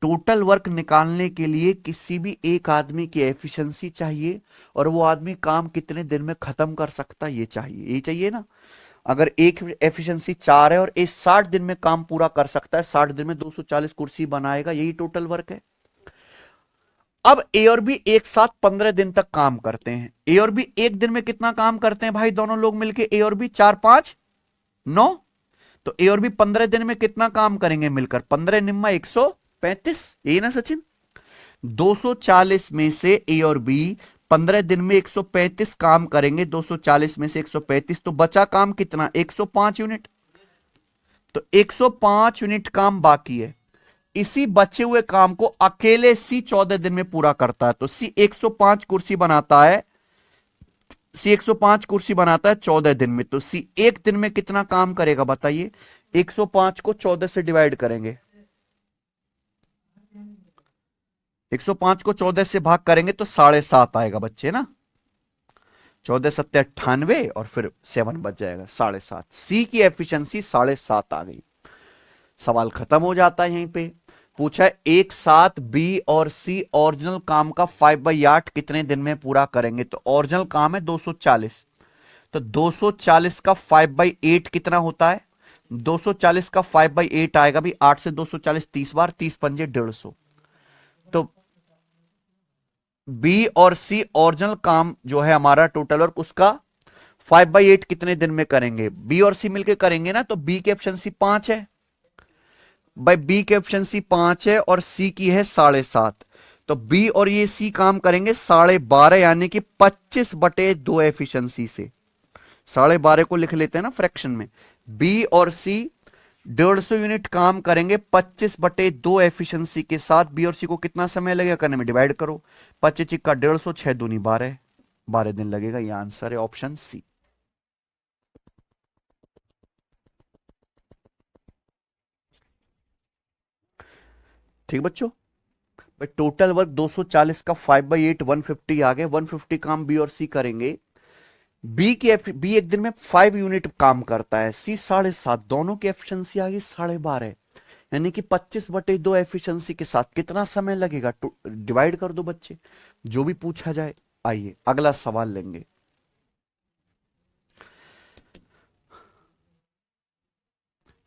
टोटल वर्क निकालने के लिए किसी भी एक आदमी की एफिशिएंसी चाहिए और वो आदमी काम कितने दिन में खत्म कर सकता है ये चाहिए, ये चाहिए ना। अगर एक एफिशिएंसी 4 है और ए 60 दिन में काम पूरा कर सकता है, 60 दिन में 240 कुर्सी बनाएगा, यही टोटल वर्क है। अब ए और बी एक साथ 15 दिन तक काम करते हैं। ए और बी एक दिन में कितना काम करते हैं भाई दोनों लोग मिलके? ए और बी 4 5 9। तो ए और बी 15 दिन में कितना काम करेंगे मिलकर? 15 निम्मा 135, यही ना सचिन? 240 में से ए और बी 15 दिन में 135 काम करेंगे, 240 में से 135, तो बचा काम कितना 105 यूनिट। तो 105 यूनिट काम बाकी है। इसी बचे हुए काम को अकेले सी 14 दिन में पूरा करता है। तो सी 105 कुर्सी बनाता है, सी 105 कुर्सी बनाता है 14 दिन में। तो सी एक दिन में कितना काम करेगा बताइए? 105 को 14 से डिवाइड करेंगे, 105 को 14 से भाग करेंगे तो 7.5 आएगा बच्चे ना। 14 सत्ते 98 और फिर 7 बच जाएगा 7.5। सी की एफिशिएंसी 7.5 आ गई। सवाल खत्म हो जाता है यहीं पे। पूछा है एक साथ बी और सी ओरिजिनल काम का 5/8 कितने दिन में पूरा करेंगे? तो ओरिजिनल काम है 240, तो 240 का 5/8 कितना होता है? 240 का 5/8 आएगा भी 8 से 240 30 बार, 30 पंजे 150। तो बी और सी ओरिजिनल काम जो है हमारा टोटल वर्क, उसका 5/8 कितने दिन में करेंगे? बी और सी मिलकर करेंगे ना। तो बी की एफिशिएंसी 5 है भाई, बी की एफिशिएंसी 5 है और सी की है 7.5। तो बी और ये सी काम करेंगे 12.5, यानी कि 25/2 एफिशिएंसी से। 12.5 को लिख लेते हैं ना फ्रैक्शन में। बी और सी 150 यूनिट काम करेंगे 25/2 एफिशिएंसी के साथ। बी और सी को कितना समय लगेगा करने में? डिवाइड करो, 25 का 150, 6 दूनी 12, 12 दिन लगेगा। यह आंसर है ऑप्शन सी। ठीक बच्चों, भाई टोटल वर्क 240 का 5/8 150 आ गए। 150 काम बी और सी करेंगे। बी एक दिन में 5 यूनिट काम करता है, सी 7.5, दोनों की एफिशिएंसी आ गई 12.5, यानी कि 25/2 एफिशिएंसी के साथ कितना समय लगेगा? डिवाइड कर दो बच्चे, जो भी पूछा जाए। आइए अगला सवाल लेंगे।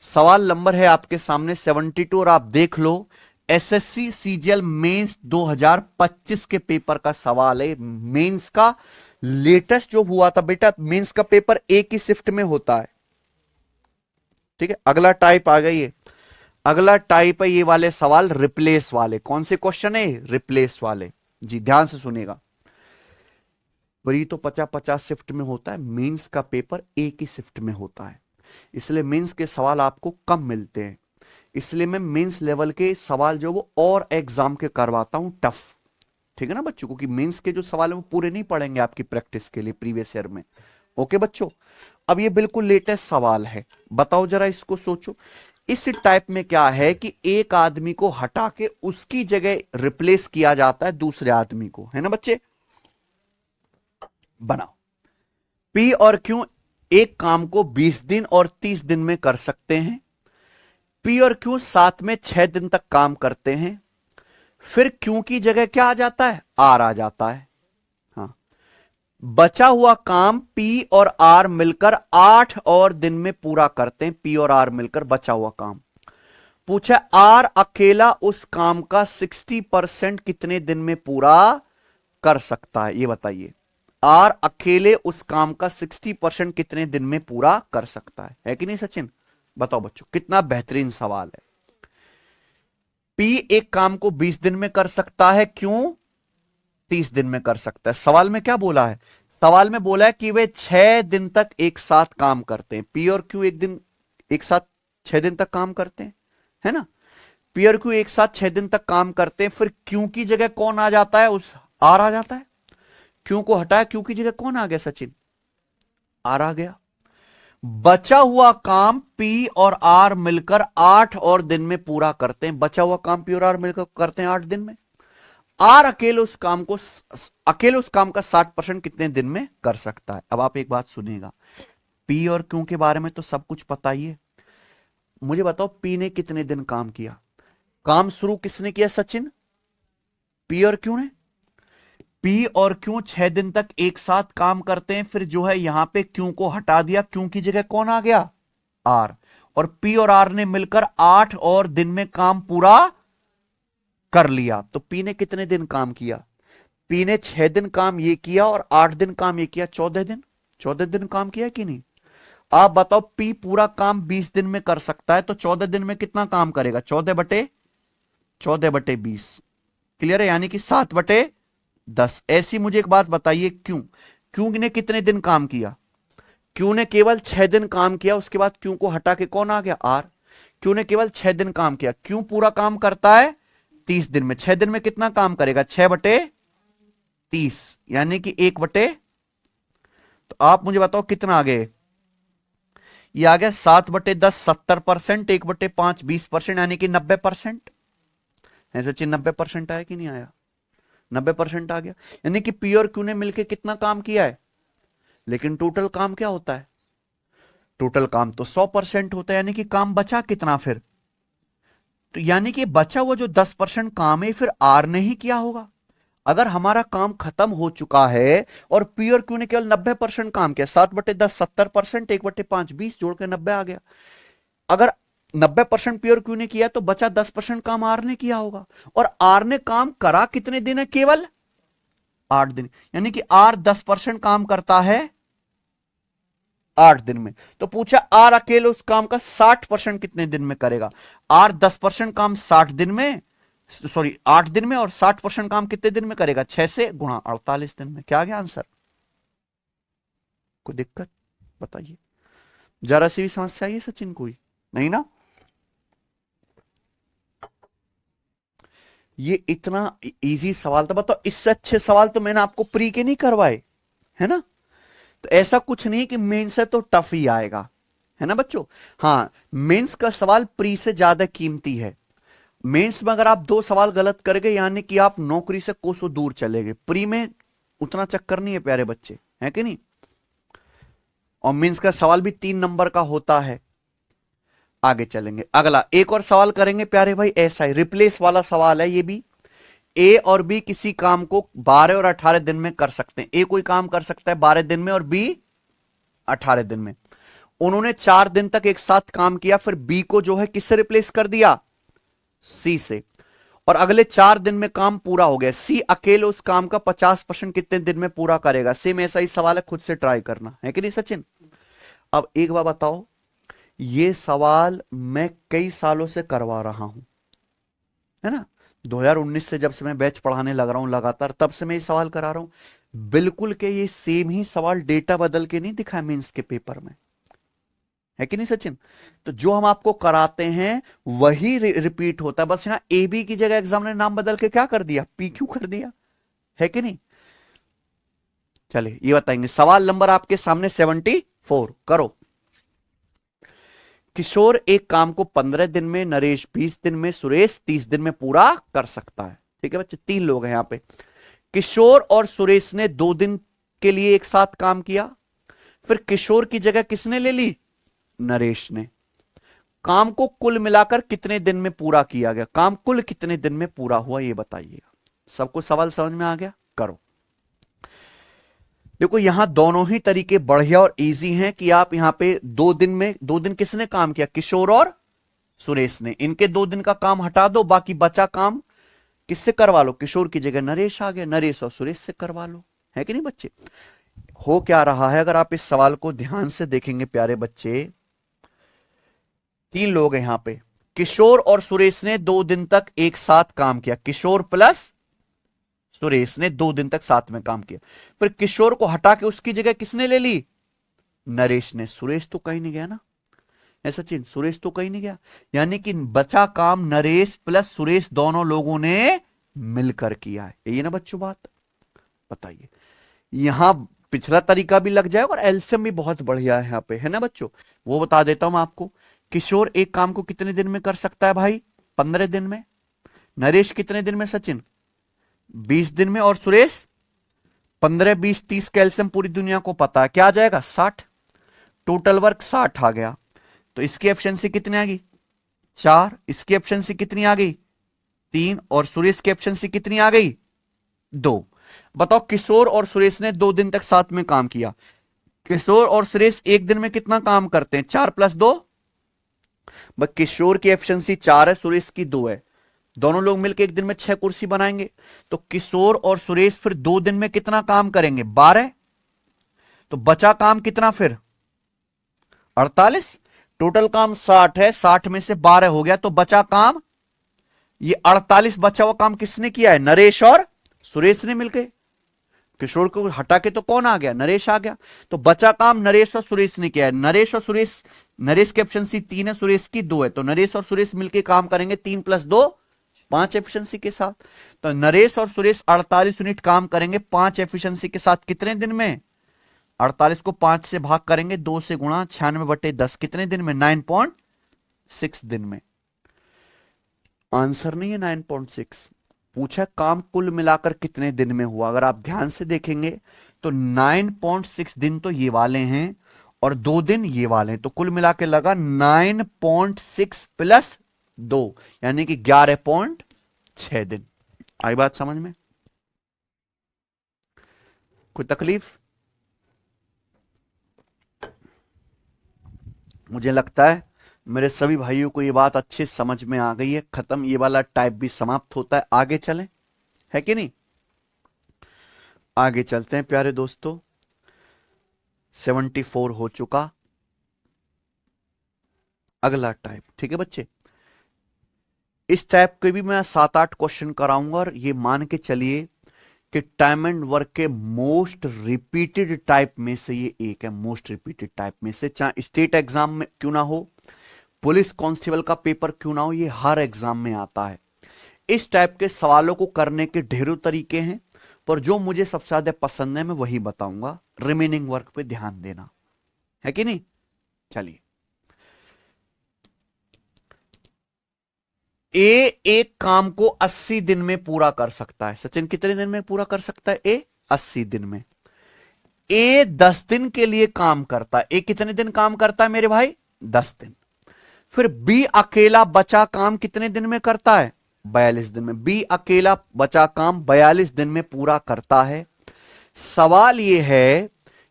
सवाल नंबर है आपके सामने 72 और आप देख लो, एसएससी सीजीएल मेंस 2025 के पेपर का सवाल है। मेंस का लेटेस्ट जो हुआ था बेटा, मेंस का पेपर एक ही शिफ्ट में होता है। ठीक है, अगला टाइप आ गई है। अगला टाइप है ये वाले सवाल रिप्लेस वाले। कौन से क्वेश्चन है? रिप्लेस वाले। जी ध्यान से सुनेगा। वही तो 50-50 शिफ्ट में होता है, मेंस का पेपर एक ही शिफ्ट में होता है, इसलिए मेंस के सवाल आपको कम मिलते हैं। इसलिए मैं मेंस लेवल के सवाल जो वो और एग्जाम के करवाता हूं टफ। ठीक है ना बच्चों, क्योंकि मेंस के जो सवाल है वो पूरे नहीं पढ़ेंगे आपकी प्रैक्टिस के लिए प्रीवियस ईयर में। ओके बच्चों, अब ये बिल्कुल लेटेस्ट सवाल है, बताओ जरा इसको सोचो। इस टाइप में क्या है कि एक आदमी को हटा के उसकी जगह रिप्लेस किया जाता है दूसरे आदमी को, है ना बच्चे। बनाओ, पी और क्यू एक काम को 20 दिन और 30 दिन में कर सकते हैं। पी और क्यू साथ में 6 दिन तक काम करते हैं। फिर क्यू की जगह क्या आ जाता है? आर आ जाता है। हाँ, बचा हुआ काम पी और आर मिलकर 8 और दिन में पूरा करते हैं। पी और आर मिलकर बचा हुआ काम। पूछा आर अकेला उस काम का 60% कितने दिन में पूरा कर सकता है? ये बताइए, आर अकेले उस काम का 60% कितने दिन में पूरा कर सकता है कि नहीं सचिन? बताओ बच्चों, कितना बेहतरीन सवाल है। पी एक काम को 20 दिन में कर सकता है, क्यों 30 दिन में कर सकता है। सवाल में क्या बोला है? सवाल में बोला है कि वे 6 दिन तक एक साथ काम करते हैं। पी और क्यू एक साथ 6 दिन तक काम करते हैं, है ना। पी और क्यू एक साथ 6 दिन तक काम करते हैं, फिर क्यू की जगह कौन आ जाता है, उस आर आ जाता है। क्यू को हटाया, क्यू की जगह कौन आ गया सचिन, आर आ गया। बचा हुआ काम पी और आर मिलकर 8 और दिन में पूरा करते हैं। बचा हुआ काम पी और आर मिलकर करते हैं 8 दिन में। आर अकेले उस काम का 60% कितने दिन में कर सकता है। अब आप एक बात सुनिएगा, पी और क्यू के बारे में तो सब कुछ पता ही है। मुझे बताओ पी ने कितने दिन काम किया, काम शुरू किसने किया सचिन, पी और क्यू ने। पी और क्यू 6 दिन तक एक साथ काम करते हैं, फिर जो है यहां पे क्यू को हटा दिया, क्यू की जगह कौन आ गया, आर। और पी और आर ने मिलकर 8 और दिन में काम पूरा कर लिया। तो पी ने कितने दिन काम किया, पी ने 6 दिन काम ये किया और 8 दिन काम ये किया, 14 दिन। 14 दिन काम किया कि नहीं। आप बताओ पी पूरा काम 20 दिन में कर सकता है, तो 14 दिन में कितना काम करेगा, 14/20। क्लियर है, यानी कि 7/10। ऐसी मुझे एक बात बताइए, क्यों क्यू ने कितने दिन काम किया, क्यू ने केवल 6 दिन काम किया, उसके बाद क्यू को हटा के कौन आ गया, आर। क्यू ने केवल 6 दिन काम किया, क्यू पूरा काम करता है 30 दिन में। 6 दिन में कितना काम करेगा, 6/30, यानी कि 1/। तो आप मुझे बताओ कितना आ गए, ये आ गया 7/10, 70%, 1/5, 20%, यानी कि 90%। ऐसे चीज 90% आया कि नहीं आया, 90% आ गया। यानी कि पी और क्यू ने मिलकर कितना काम किया है, लेकिन टोटल काम क्या होता है, टोटल काम तो 100% होता है। यानी कि काम बचा कितना फिर, तो यानी कि बचा हुआ जो 10% काम है फिर आर ने ही किया होगा। अगर हमारा काम खत्म हो चुका है और पी और क्यू ने केवल 90% काम किया, 7/10 70%, 1/5 20, जोड़ के 90 आ गया। अगर 90% पी और क्यू ने किया तो बचा 10% काम आर ने किया होगा। और आर ने काम करा कितने दिन है, केवल 8 दिन। यानी कि आर 10% काम करता है 8 दिन में। तो पूछा आर अकेले उस काम का 60% कितने दिन में करेगा। आर 10% काम 8 दिन में, और 60% काम कितने दिन में करेगा, 6 से गुणा 48 दिन में। क्या आ गया आंसर, कोई दिक्कत बताइए, जरा सी भी समस्या आई है सचिन, कोई नहीं ना। ये इतना इजी सवाल था, बताओ इससे अच्छे सवाल तो मैंने आपको प्री के नहीं करवाए, है ना। तो ऐसा कुछ नहीं कि मेंस है तो टफ ही आएगा, है ना बच्चों। हाँ, मेंस का सवाल प्री से ज्यादा कीमती है। मेंस में अगर आप 2 सवाल गलत कर गए, यानी कि आप नौकरी से कोसों दूर चले गए। प्री में उतना चक्कर नहीं है प्यारे बच्चे, है कि नहीं। और मेंस का सवाल भी 3 नंबर का होता है। आगे चलेंगे, अगला एक और सवाल करेंगे प्यारे भाई, ऐसा ही रिप्लेस वाला सवाल है ये भी। ए और बी किसी काम को 12 और 18 दिन में कर सकते हैं। ए कोई काम कर सकता है 12 दिन में और बी 18 दिन में। उन्होंने 4 दिन तक एक साथ काम किया, फिर बी को जो है किससे रिप्लेस कर दिया, सी से। और अगले 4 दिन में काम पूरा हो गया। सी अकेले उस काम का 50% कितने दिन में पूरा करेगा। सेम ऐसा ही सवाल है, खुद से ट्राई करना है कि नहीं सचिन। अब एक बार बताओ, ये सवाल मैं कई सालों से करवा रहा हूं, है ना। 2019 से जब से मैं बैच पढ़ाने लग रहा हूं लगातार, तब से मैं ये सवाल करा रहा हूं। बिल्कुल के ये सेम ही सवाल डेटा बदल के नहीं दिखा मीन्स के पेपर में, है कि नहीं सचिन। तो जो हम आपको कराते हैं वही रिपीट होता है, बस यहां ए बी की जगह एग्जाम ने नाम बदल के क्या कर दिया, पी क्यू कर दिया, है कि नहीं। चलिए ये बताएंगे, सवाल नंबर आपके सामने 74 करो। किशोर एक काम को 15 दिन में, नरेश 20 दिन में, सुरेश 30 दिन में पूरा कर सकता है। ठीक है बच्चे, 3 लोग हैं यहां पे। किशोर और सुरेश ने 2 दिन के लिए एक साथ काम किया, फिर किशोर की जगह किसने ले ली, नरेश ने। काम को कुल मिलाकर कितने दिन में पूरा किया गया, काम कुल कितने दिन में पूरा हुआ, यह बताइएगा। सबको सवाल समझ में आ गया, करो। देखो यहां दोनों ही तरीके बढ़िया और इजी हैं कि आप यहां पे 2 दिन में, 2 दिन किसने काम किया, किशोर और सुरेश ने। इनके 2 दिन का काम हटा दो, बाकी बचा काम किससे करवा लो, किशोर की जगह नरेश आ गया, नरेश और सुरेश से करवा लो, है कि नहीं बच्चे। हो क्या रहा है, अगर आप इस सवाल को ध्यान से देखेंगे प्यारे बच्चे, 3 लोग हैं यहां पे। किशोर और सुरेश ने 2 दिन तक एक साथ काम किया, किशोर प्लस सुरेश ने 2 दिन तक साथ में काम किया। फिर किशोर को हटा के उसकी जगह किसने ले ली? नरेश ने। सुरेश तो कहीं नहीं गया ना, है सचिन? सुरेश तो कहीं नहीं गया, यानी कि बचा काम नरेश प्लस सुरेश दोनों लोगों ने मिलकर किया है। यही ना बच्चों बात? बताइए, यहां पिछला तरीका भी लग जाएगा और एलसीएम भी बहुत बढ़िया है यहां पे, है ना बच्चों? वो बता देता हूं मैं आपको। किशोर एक काम को कितने दिन में कर सकता है भाई? 15 दिन में। नरेश कितने दिन में सचिन? 20 दिन में। और सुरेश 15, 20, 30 का एलसीएम पूरी दुनिया को पता है, क्या आ जाएगा? 60। टोटल वर्क 60 आ गया। तो इसकी एफिशिएंसी कितनी आ गई? 4। इसकी एफिशिएंसी कितनी आ गई? 3। और सुरेश की एफिशिएंसी कितनी आ गई? 2। बताओ, किशोर और सुरेश ने 2 दिन तक साथ में काम किया। किशोर और सुरेश एक दिन में कितना काम करते हैं? 4 + 2। किशोर की एफिशिएंसी 4 है, सुरेश की 2 है। दोनों लोग मिलकर एक दिन में 6 कुर्सी बनाएंगे। तो किशोर और सुरेश फिर 2 दिन में कितना काम करेंगे? 12। तो बचा काम कितना फिर? 48। टोटल काम 60 है, 60 में से 12 हो गया, तो बचा काम ये 48 बचा हुआ काम किसने किया है? नरेश और सुरेश ने मिलकर। किशोर को हटा के तो कौन आ गया? नरेश आ गया। तो बचा काम नरेश और सुरेश ने किया है। नरेश और सुरेश, नरेश की एफिशिएंसी 3 है, सुरेश की 2 है, तो नरेश और सुरेश मिलकर काम करेंगे 3 + 2 5 एफिशिएंसी के साथ। तो नरेश और सुरेश 48 यूनिट काम करेंगे 5 एफिशिएंसी के साथ। कितने दिन में? 48 को 5 से भाग करेंगे, 2 से गुणा, 96/10 कितने दिन में? 9.6 दिन में। आंसर नहीं है 9.6, पूछा काम कुल मिलाकर कितने दिन में हुआ। अगर आप ध्यान से देखेंगे तो 9.6 दिन तो ये वाले हैं और 2 दिन ये वाले हैं, तो कुल मिला के लगा 9.6 + 2 यानी कि 11.6 दिन। आई बात समझ में? कोई तकलीफ? मुझे लगता है मेरे सभी भाइयों को ये बात अच्छी समझ में आ गई है। खत्म, ये वाला टाइप भी समाप्त होता है। आगे चलें, है कि नहीं? आगे चलते हैं प्यारे दोस्तों। 74 हो चुका। अगला टाइप, ठीक है बच्चे? इस टाइप के भी मैं 7-8 क्वेश्चन कराऊंगा और ये मान के चलिए कि टाइम एंड वर्क के मोस्ट रिपीटेड टाइप में से ये एक है। मोस्ट रिपीटेड टाइप में से, चाहे स्टेट एग्जाम में क्यों ना हो, पुलिस कांस्टेबल का पेपर क्यों ना हो, ये हर एग्जाम में आता है। इस टाइप के सवालों को करने के ढेरों तरीके हैं, पर जो मुझे सबसे ज्यादा पसंद है मैं वही बताऊंगा। रिमेनिंग वर्क पे ध्यान देना, है कि नहीं? चलिए, ए एक काम को 80 दिन में पूरा कर सकता है। सचिन कितने दिन में पूरा कर सकता है? ए 80 दिन में। ए 10 दिन के लिए काम करता है। ए कितने दिन काम करता है मेरे भाई? 10 दिन। फिर बी अकेला बचा काम कितने दिन में करता है? 42 दिन में। बी अकेला बचा काम 42 दिन में पूरा करता है। सवाल यह है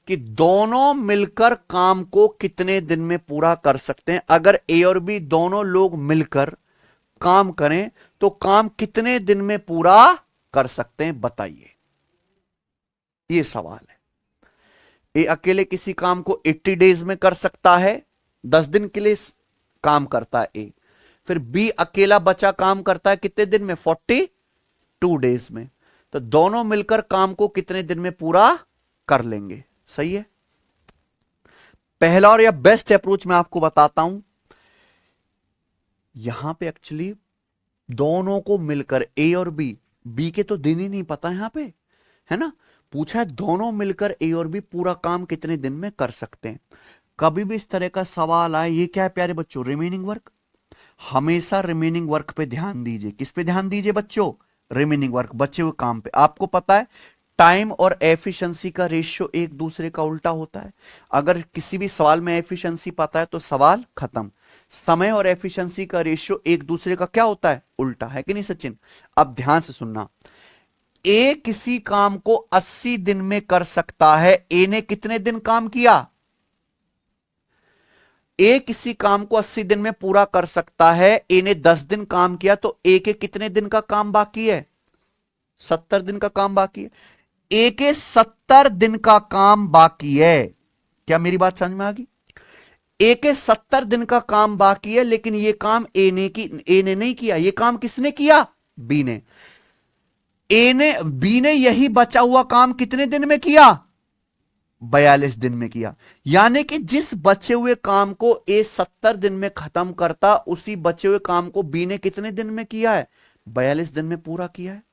कि दोनों मिलकर काम को कितने दिन में पूरा कर सकते हैं। अगर ए और बी दोनों लोग मिलकर काम करें तो काम कितने दिन में पूरा कर सकते हैं, बताइए। यह सवाल है। ए अकेले किसी काम को 80 डेज में कर सकता है, 10 दिन के लिए काम करता है ए। फिर बी अकेला बचा काम करता है कितने दिन में? 42 डेज में। तो दोनों मिलकर काम को कितने दिन में पूरा कर लेंगे? सही है। पहला और या बेस्ट अप्रोच मैं आपको बताता हूं। यहां पे एक्चुअली दोनों को मिलकर ए और बी के तो दिन ही नहीं पता यहां पे, है ना? पूछा है दोनों मिलकर ए और बी पूरा काम कितने दिन में कर सकते हैं। कभी भी इस तरह का सवाल आए, ये क्या है प्यारे बच्चों? Remaining work. हमेशा रिमेनिंग वर्क पे ध्यान दीजिए। किस पे ध्यान दीजिए बच्चों? रिमेनिंग वर्क, बचे हुए काम पे। आपको पता है टाइम और एफिशिएंसी का रेशियो एक दूसरे का उल्टा होता है। अगर किसी भी सवाल में एफिशिएंसी पता है तो सवाल खत्म। समय और एफिशिएंसी का रेशियो एक दूसरे का क्या होता है? उल्टा, है कि नहीं सचिन? अब ध्यान से सुनना। ए किसी काम को 80 दिन में कर सकता है। ए ने कितने दिन काम किया? ए किसी काम को 80 दिन में पूरा कर सकता है। ए ने 10 दिन काम किया, तो ए के कितने दिन का काम बाकी है? 70 दिन का काम बाकी है। ए के 70 दिन का काम बाकी है। क्या मेरी बात समझ में आ गई? ए के 70 दिन का काम बाकी है, लेकिन यह काम ए ने नहीं किया। यह काम किसने किया? बी ने। बी ने यही बचा हुआ काम कितने दिन में किया? 42 दिन में किया। यानी कि जिस बचे हुए काम को ए 70 दिन में खत्म करता, उसी बचे हुए काम को बी ने कितने दिन में किया है? 42 दिन में पूरा किया है।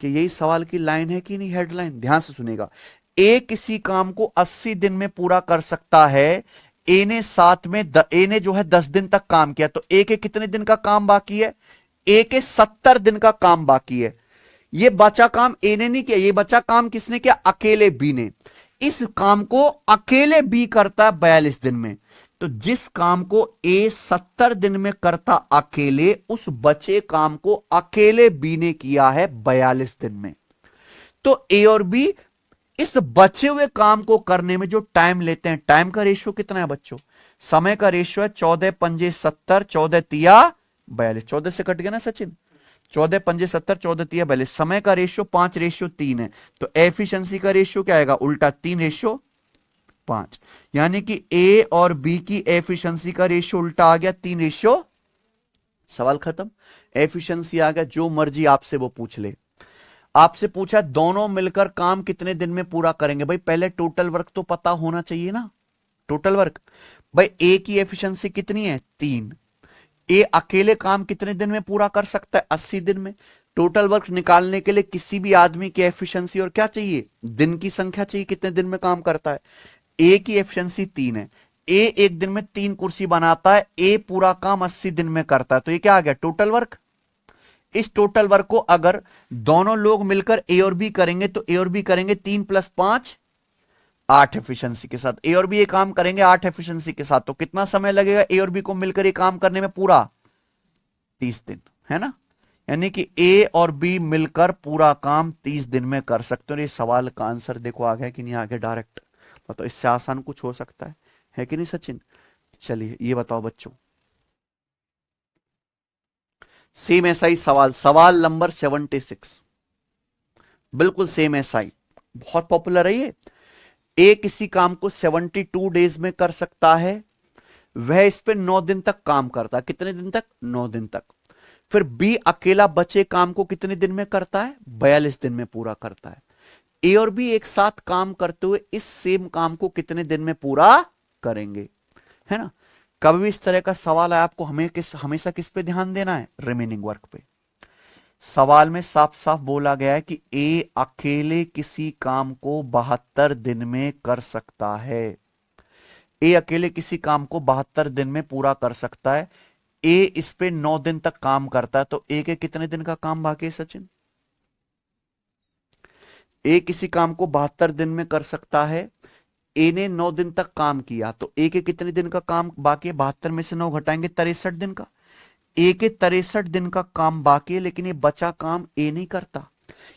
कि यही सवाल की लाइन है कि नहीं? हेडलाइन ध्यान से सुनेगा। ए किसी काम को 80 दिन में पूरा कर सकता है। ए ने ए ने जो है 10 दिन तक काम किया, तो ए के कितने दिन का काम बाकी है? ए के 70 दिन का काम बाकी है। ये बचा काम ए ने नहीं किया, ये बचा काम किसने किया? अकेले बी ने। इस काम को अकेले बी करता है 42 दिन में। तो जिस काम को ए 70 दिन में करता अकेले, उस बचे काम को अकेले बी ने किया है 42 दिन में। तो ए और बी इस बचे हुए काम को करने में जो टाइम लेते हैं, टाइम का रेशियो कितना है बच्चों? समय का रेशियो है 14 पंजे 70, 14 तिया 42। 14 से कट गया ना सचिन? 14 पंजे 70, 14 तिया 42। समय का रेशियो 5:3 है। तो एफिशिएंसी का रेशियो क्या आएगा? उल्टा 3:5। यानी कि ए और बी की एफिशिएंसी का रेशियो उल्टा आ गया 3:। सवाल खत्म। एफिशिएंसी आ गया। जो मर्जी आपसे वो पूछ ले। आपसे पूछा दोनों मिलकर काम कितने दिन में पूरा करेंगे? भाई पहले टोटल वर्क तो पता होना चाहिए ना। टोटल वर्क भाई ए की एफिशिएंसी कितनी है? 3। ए अकेले काम कितने दिन में पूरा कर सकता है? 80 दिन में। टोटल वर्क निकालने के लिए किसी भी आदमी की एफिशिएंसी और क्या चाहिए? दिन की संख्या चाहिए, कितने दिन में काम करता है। ए की एफिशिएंसी 3 है। ए एक दिन में 3 कुर्सी बनाता है, ए पूरा काम 80 दिन में करता है। तो ये क्या आ गया? Total work. इस टोटल वर्क को अगर दोनों लोग मिलकर ए और बी करेंगे, तो ए और बी करेंगे 3 + 5 8 एफिशिएंसी के साथ। ए और बी ये काम करेंगे 8 एफिशिएंसी के साथ। तो कितना समय लगेगा ए और बी को मिलकर ये काम करने में? पूरा 30 दिन, है ना। यानी कि ए और बी मिलकर पूरा काम 30 दिन में कर सकते हो। ये सवाल का आंसर देखो आ गया कि नहीं आ गया? डायरेक्ट बताओ, इससे आसान कुछ हो सकता है कि नहीं सचिन? चलिए ये बताओ बच्चों, सेम ऐसा ही सवाल, सवाल नंबर 76, बिल्कुल सेम ऐसा ही, बहुत पॉपुलर है ये। ए किसी काम को 72 डेज में कर सकता है, वह इस पे 9 दिन तक काम करता है। कितने दिन तक? 9 दिन तक। फिर बी अकेला बचे काम को कितने दिन में करता है? 42 दिन में पूरा करता है। ए और बी एक साथ काम करते हुए इस सेम काम को कितने दिन में पूरा करेंगे, है ना। कभी भी इस तरह का सवाल है, आपको हमेशा किस पे ध्यान देना है? रिमेनिंग वर्क पे। सवाल में साफ साफ बोला गया है कि ए अकेले किसी काम को 72 दिन में कर सकता है। ए अकेले किसी काम को 72 दिन में पूरा कर सकता है। ए इस पे 9 दिन तक काम करता है। तो ए के कितने दिन का काम बाकी है सचिन? ए किसी काम को 72 दिन में कर सकता है। ए ने 9 दिन तक काम किया, तो ए के कितने दिन का काम बाकी है? 72 में से 9 घटाएंगे 63 दिन का। ए के 63 दिन का काम बाकी है, लेकिन ये बचा काम ए नहीं करता।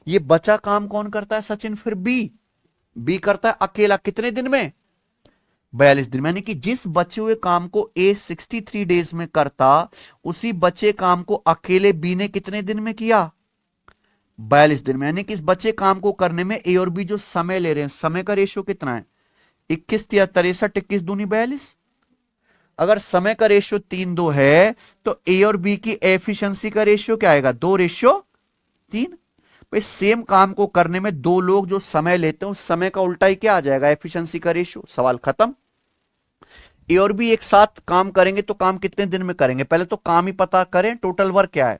ये बचा काम कौन करता है सचिन? फिर बी करता है अकेला। कितने दिन में? 42 दिन में। यानी कि जिस बचे हुए काम को ए 63 डेज में करता, उसी बचे काम को अकेले बी ने कितने दिन में किया? 42 दिन में। यानी कि इस बचे काम को करने में ए और बी जो समय ले रहे हैं, समय का रेशियो कितना है? 21 या 63, 21 दूनी 42। अगर समय का रेशियो 3:2 है, तो ए और बी की एफिशिएंसी का रेशियो क्या आएगा? 2:3। भाई सेम काम को करने में दो लोग जो समय लेते हैं, उस समय का उल्टा ही क्या आ जाएगा? एफिशिएंसी का रेशियो। सवाल खत्म। ए और बी एक साथ काम करेंगे तो काम कितने दिन में करेंगे? पहले तो काम ही पता करें, टोटल वर्क क्या है।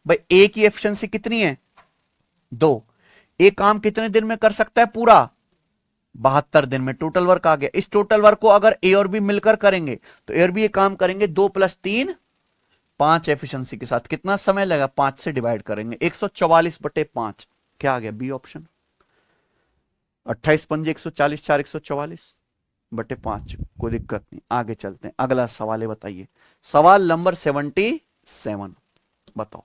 भाई ए की एफिशिएंसी कितनी है? 2। ए काम कितने दिन में कर सकता है? पूरा 72 दिन में। टोटल वर्क आ गया। इस टोटल वर्क को अगर ए और बी मिलकर करेंगे, तो ए और बी ये काम करेंगे 2 + 3 5 एफिशिएंसी के साथ। कितना समय लगेगा? 5 से डिवाइड करेंगे। 144/5 क्या आ गया? B option. 28 पंजे 140, 4 144/5। कोई दिक्कत नहीं, आगे चलते हैं। अगला सवाल है, बताइए सवाल नंबर 77। बताओ,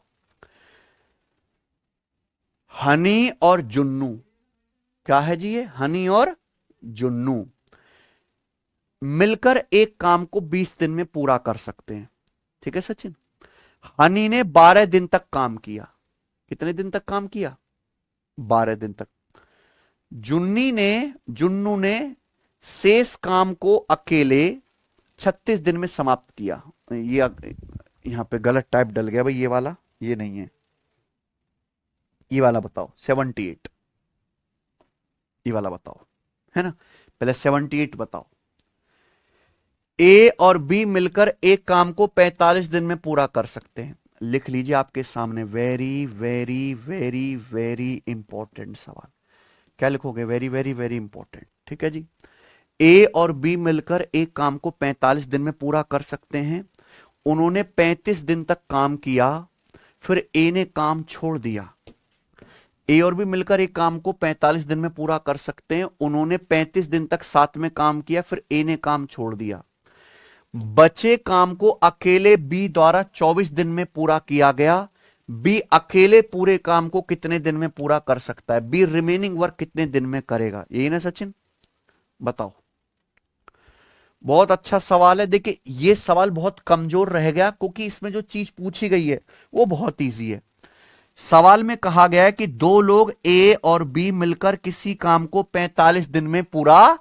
हनी और जुन्नू, क्या है जी ये? हनी और जुन्नू मिलकर एक काम को 20 दिन में पूरा कर सकते हैं। ठीक है सचिन। हनी ने 12 दिन तक काम किया। कितने दिन तक काम किया? 12 दिन तक। जुन्नू ने शेष काम को अकेले 36 दिन में समाप्त किया। ये यहां पे गलत टाइप डल गया भाई, ये वाला ये नहीं है। ये वाला बताओ 78, ये वाला बताओ, है ना। पहले 78 बताओ। ए और बी मिलकर एक काम को 45 दिन में पूरा कर सकते हैं। लिख लीजिए आपके सामने, very very very very important सवाल। क्या लिखोगे? Very very very important. ठीक है जी। ए और बी मिलकर एक काम को 45 दिन में पूरा कर सकते हैं। उन्होंने 35 दिन तक काम किया, फिर ए ने काम छोड़ दिया। ए और बी मिलकर एक काम को 45 दिन में पूरा कर सकते हैं। उन्होंने 35 दिन तक साथ में काम किया, फिर ए ने काम छोड़ दिया। बचे काम को अकेले बी द्वारा 24 दिन में पूरा किया गया। बी अकेले पूरे काम को कितने दिन में पूरा कर सकता है? बी रिमेनिंग वर्क कितने दिन में करेगा? यही ना सचिन, बताओ। बहुत अच्छा सवाल है। देखिए ये सवाल बहुत कमजोर रह गया क्योंकि इसमें जो चीज पूछी गई है वो बहुत इजी है। सवाल में कहा गया है कि दो लोग ए और बी मिलकर किसी काम को 45 दिन में पूरा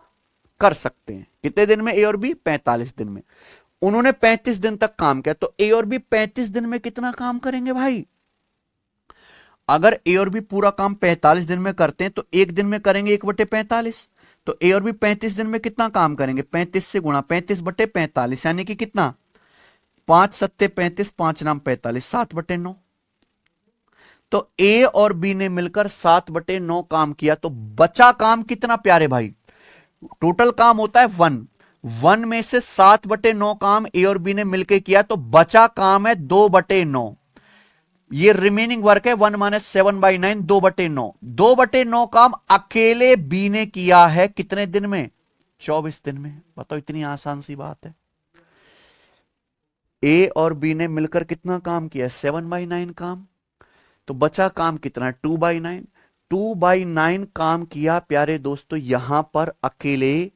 कर सकते हैं। कितने दिन में? ए और बी 45 दिन में। उन्होंने 35 दिन तक काम किया, तो ए और बी 35 दिन में कितना काम करेंगे भाई? अगर ए और बी पूरा काम 45 दिन में करते हैं तो एक दिन में करेंगे 1/45। तो ए और बी 35 दिन में कितना काम करेंगे? 35 से गुणा 35/45 यानी कि कितना? 5 सत्ते 35, 5 नाम 45, 7/9। तो ए और बी ने मिलकर 7/9 काम किया। तो बचा काम कितना प्यारे भाई? टोटल काम होता है 1 में से 7/9 काम ए और बी ने मिलकर किया, तो बचा काम है 2/9। ये रिमेनिंग वर्क है 1 - 7/9, 2/9। 2/9 काम अकेले बी ने किया है कितने दिन में? 24 दिन में। बताओ, इतनी आसान सी बात है। ए और बी ने मिलकर कितना काम किया? 7/9 काम। तो बचा काम कितना है? 2/9। 2/9 काम किया प्यारे दोस्तों यहां पर अकेले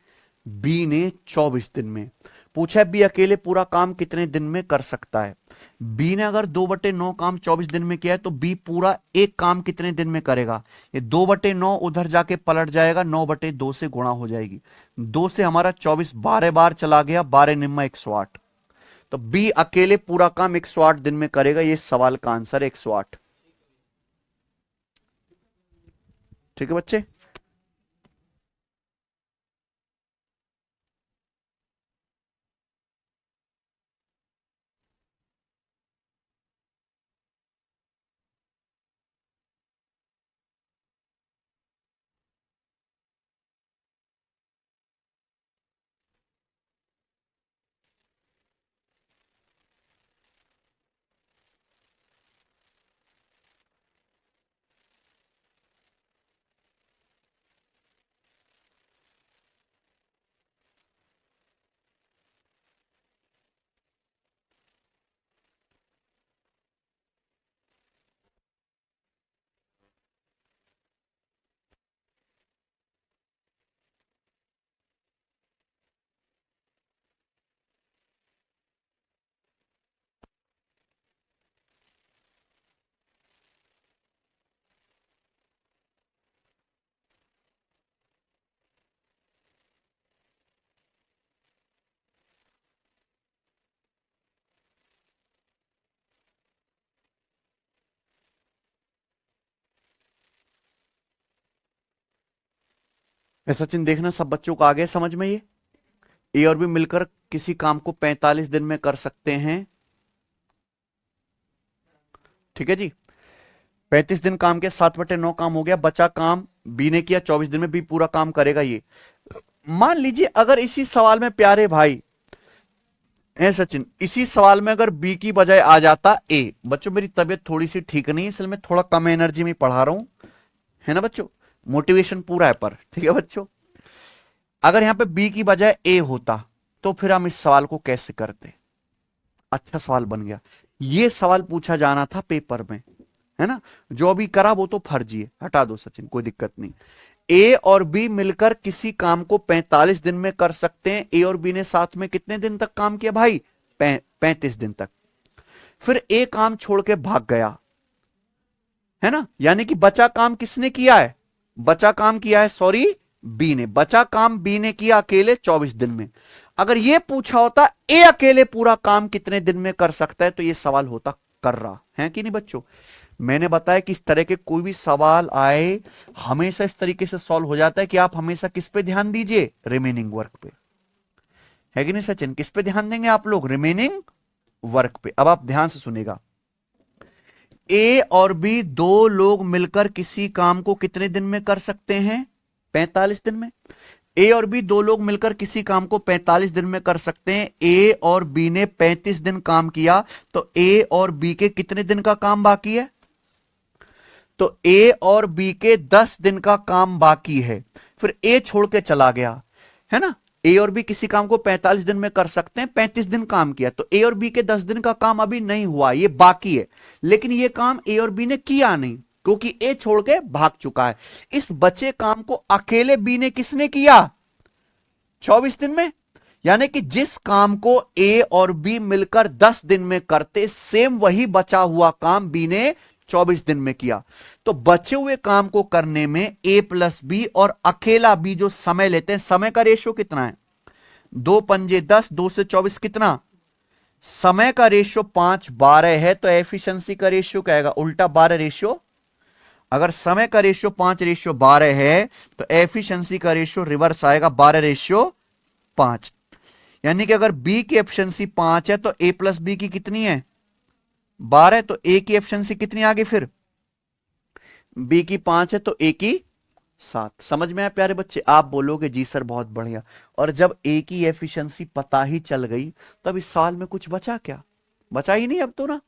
बी ने 24 दिन में। पूछा बी अकेले पूरा काम कितने दिन में कर सकता है? बी ने अगर 2/9 काम 24 दिन में किया है तो बी पूरा एक काम कितने दिन में करेगा? ये 2/9 उधर जाके पलट जाएगा, 9/2 से गुणा हो जाएगी। 2 से हमारा 24 12 बार चला गया, 12 निम्मा 108। तो बी अकेले पूरा काम 108 दिन में करेगा। ये सवाल का आंसर 108। ठीक है बच्चे। सचिन देखना सब बच्चों को आ गया समझ में। ये ए और बी मिलकर किसी काम को 45 दिन में कर सकते हैं। ठीक है जी। 35 दिन काम के 7/9 काम हो गया। बचा काम बी ने किया 24 दिन में, बी पूरा काम करेगा। ये मान लीजिए अगर इसी सवाल में प्यारे भाई सचिन, इसी सवाल में अगर बी की बजाय आ जाता ए। बच्चों मेरी तबीयत थोड़ी सी ठीक नहीं है, इसलिए मैं थोड़ा कम एनर्जी में पढ़ा रहा हूं, है ना बच्चों। मोटिवेशन पूरा है पर, ठीक है बच्चों। अगर यहां पे बी की बजाय ए होता तो फिर हम इस सवाल को कैसे करते? अच्छा सवाल बन गया। ये सवाल पूछा जाना था पेपर में, है ना। जो अभी करा वो तो फर्जी है, हटा दो सचिन, कोई दिक्कत नहीं। ए और बी मिलकर किसी काम को 45 दिन में कर सकते हैं। ए और बी ने साथ में कितने दिन तक काम किया भाई? 35 दिन तक। फिर ए काम छोड़ के भाग गया, है ना। यानी कि बचा काम किसने किया है? बचा काम किया है, सॉरी, बी ने। बचा काम बी ने किया अकेले 24 दिन में। अगर यह पूछा होता ए अकेले पूरा काम कितने दिन में कर सकता है तो यह सवाल होता कर रहा है कि नहीं बच्चों। मैंने बताया कि इस तरह के कोई भी सवाल आए हमेशा इस तरीके से सॉल्व हो जाता है कि आप हमेशा किस पे ध्यान दीजिए, रिमेनिंग वर्क पे, है कि नहीं सचिन? किस पे ध्यान देंगे आप लोग? रिमेनिंग वर्क पे। अब आप ध्यान से सुनेगा, ए और बी दो लोग मिलकर किसी काम को कितने दिन में कर सकते हैं? 45 दिन में। ए और बी दो लोग मिलकर किसी काम को 45 दिन में कर सकते हैं। ए और बी ने 35 दिन काम किया, तो ए और बी के कितने दिन का काम बाकी है? तो ए और बी के 10 दिन का काम बाकी है। फिर ए छोड़ के चला गया, है ना? ए और बी किसी काम को 45 दिन में कर सकते हैं, 35 दिन काम किया, तो ए और बी के 10 दिन का काम अभी नहीं हुआ, ये बाकी है। लेकिन ये काम ए और बी ने किया नहीं, क्योंकि ए छोड़ के भाग चुका है। इस बचे काम को अकेले बी ने किसने किया? 24 दिन में। यानी कि जिस काम को ए और बी मिलकर 10 दिन में करते, सेम वही बचा हुआ काम बी ने 24 दिन में किया। तो बचे हुए काम को करने में ए प्लस बी और अकेला बी जो समय लेते हैं, समय का रेशियो कितना है? 2 पंजे 10, 2 से 24 कितना? समय का रेशियो 5, 12 है, तो एफिशिएंसी का रेशियो क्या आएगा? उल्टा 12 रेशियो। अगर समय का रेशियो 5 रेशियो 12 है, तो एफिशिएंसी का रेशियो रिवर्स आएगा, 12 रेशियो 5। यानी कि अगर बी की एफिशिएंसी 5 है तो ए प्लस बी की कितनी है? 12। तो ए की एफिशिएंसी कितनी आ गई? फिर बी की 5 है तो ए की 7। समझ में आया प्यारे बच्चे? आप बोलोगे जी सर बहुत बढ़िया। और जब ए की एफिशिएंसी पता ही चल गई, तब इस साल में कुछ बचा क्या? बचा ही नहीं अब तो ना।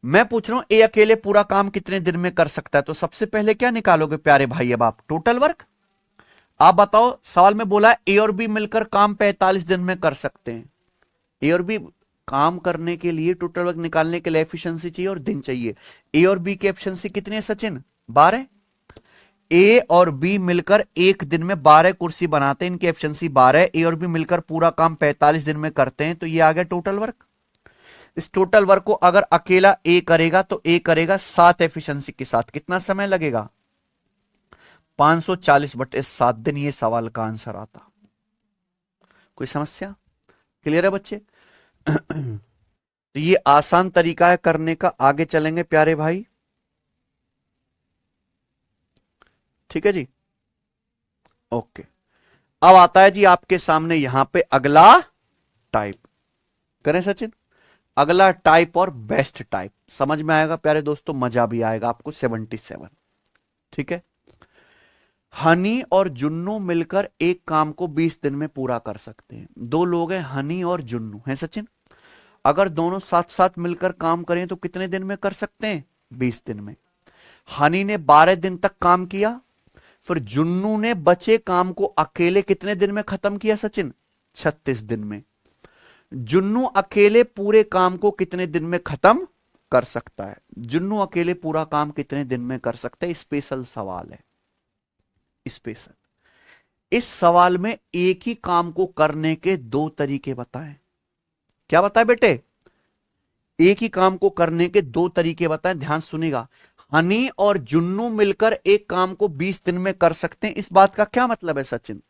मैं पूछ रहा हूं ए अकेले पूरा काम कितने दिन में कर सकता है? तो सबसे पहले क्या निकालोगे प्यारे भाई? अब आप टोटल वर्क। आप बताओ, सवाल में बोला ए और बी मिलकर काम 45 दिन में कर सकते हैं। ए और बी काम करने के लिए, टोटल वर्क निकालने के लिए एफिशिएंसी चाहिए और दिन चाहिए। ए और बी की एफिशिएंसी कितनी है सचिन? 12। ए और बी मिलकर एक दिन में 12 कुर्सी बनाते हैं, इनकी एफिशिएंसी 12। ए और बी मिलकर पूरा काम 45 दिन में करते हैं, तो ये आ गया टोटल वर्क। इस टोटल वर्क को अगर अकेला ए करेगा तो ए करेगा 7 एफिशिएंसी के साथ। कितना समय लगेगा? 540/7 दिन ये सवाल का आंसर आता। कोई समस्या? क्लियर है बच्चे? तो ये आसान तरीका है करने का। आगे चलेंगे प्यारे भाई, ठीक है जी? ओके। अब आता है जी आपके सामने यहां पे अगला टाइप। करें सचिन? अगला टाइप और बेस्ट टाइप। समझ में आएगा प्यारे दोस्तों, मजा भी आएगा आपको। 77, ठीक है। हनी और जुन्नू मिलकर एक काम को 20 दिन में पूरा कर सकते हैं। दो लोग हैं, हनी और जुन्नू हैं सचिन। अगर दोनों साथ साथ मिलकर काम करें तो कितने दिन में कर सकते हैं? 20 दिन में। हनी ने 12 दिन तक काम किया, फिर जुन्नू ने बचे काम को अकेले कितने दिन में खत्म किया सचिन? 36 दिन में। जुन्नू अकेले पूरे काम को कितने दिन में खत्म कर सकता है? जुन्नू अकेले पूरा काम कितने दिन में कर सकता है? स्पेशल सवाल है, स्पेशल। इस सवाल में एक ही काम को करने के 2 तरीके बताएं। क्या बताएं बेटे? एक ही काम को करने के 2 तरीके बताएं। ध्यान सुनिएगा। हनी और जुन्नू मिलकर एक काम को 20 दिन में कर सकते हैं, इस बात का क्या मतलब है सचिन?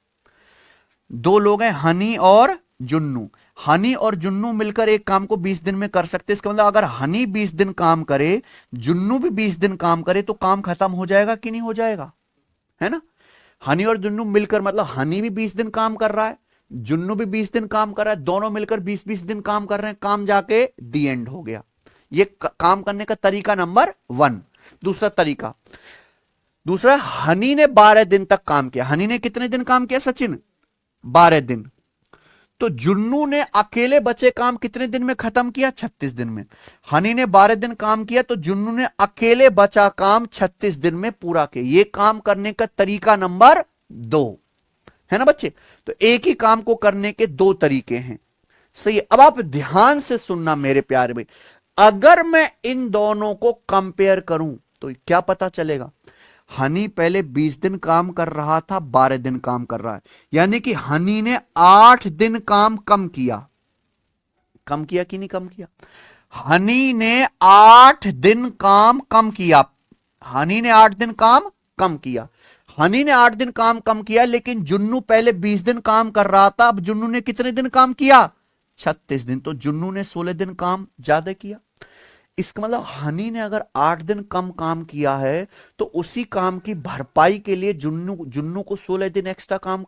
दो लोग हैं, हनी और जुन्नू। हनी और जुन्नू मिलकर एक काम को 20 दिन में कर सकते हैं। इसका मतलब अगर हनी 20 दिन काम करे, जुन्नू भी 20 दिन काम करे, तो काम खत्म हो जाएगा कि नहीं हो जाएगा? है ना? हनी और जुन्नू मिलकर, मतलब हनी भी 20 दिन काम कर रहा है, जुन्नू भी 20 दिन काम कर रहा है, दोनों मिलकर 20-20 दिन काम कर रहे हैं, काम जाके दी एंड हो गया। ये काम करने का तरीका नंबर 1। दूसरा तरीका, दूसरा, हनी ने 12 दिन तक काम किया। हनी ने कितने दिन काम किया सचिन? 12 दिन। तो जुन्नू ने अकेले बचे काम कितने दिन में खत्म किया? 36 दिन में। हनी ने 12 दिन काम किया, तो जुन्नू ने अकेले बचा काम 36 दिन में पूरा किया। ये काम करने का तरीका नंबर 2 है ना बच्चे? तो एक ही काम को करने के 2 तरीके हैं। सही। अब आप ध्यान से सुनना मेरे प्यारे भाई। अगर मैं इन दोनों को कंपेयर करूं तो क्या पता चलेगा? हनी पहले 20 दिन काम कर रहा था, 12 दिन काम कर रहा है। यानी कि हनी ने 8 दिन काम कम किया। कम किया कि नहीं कम किया? हनी ने 8 दिन काम कम किया। हनी ने 8 दिन काम कम किया। हनी ने 8 दिन काम कम किया, लेकिन जुन्नू पहले 20 दिन काम कर रहा था। अब जुन्नू ने कितने दिन काम किया? 36 दिन। तो जुन्नू ने 16 दिन काम ज्यादा किया। इसका मतलब हनी ने अगर 8 दिन कम काम किया है तो उसी काम की भरपाई के लिए जुन्नू जुन्नू को 16 दिन एक्स्ट्रा काम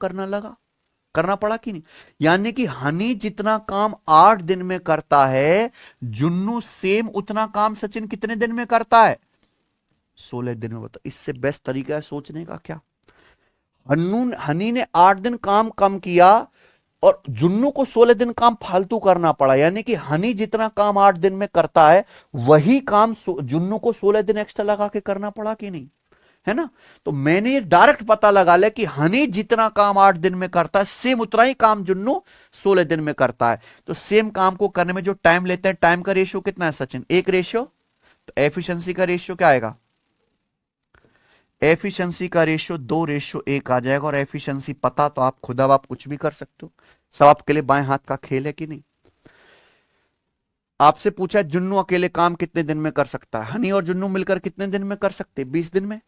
करना पड़ा कि नहीं। यानी कि हनी जितना काम 8 दिन में करता है, जुन्नू सेम उतना काम सचिन कितने दिन में करता है? 16 दिन में। बताओ इससे बेस्ट तरीका है सोचने का क्या? हनी ने 8 दिन काम कम किया और जुन्नू को 16 दिन काम फालतू करना पड़ा। यानी कि हनी जितना काम 8 दिन में करता है वही काम जुन्नू को 16 दिन एक्स्ट्रा लगा के करना पड़ा कि नहीं, है ना। तो मैंने ये डायरेक्ट पता लगा लिया कि हनी जितना काम 8 दिन में करता है सेम उतना ही काम जुन्नू 16 दिन में करता है। तो सेम काम को करने में जो टाइम लेते हैं, टाइम का रेशियो कितना है सचिन? 1 रेशियो। तो एफिशिएंसी का रेशियो क्या आएगा? एफिशिएंसी का रेशियो 2:1 आ जाएगा। और एफिशिएंसी पता तो आप खुद, अब आप कुछ भी कर सकते हो, सब आपके लिए बाएं हाथ का खेल है कि नहीं। आपसे पूछा जुन्नू अकेले काम कितने दिन में कर सकता है? हनी और जुन्नू मिलकर कितने दिन में कर सकते? 20 दिन में।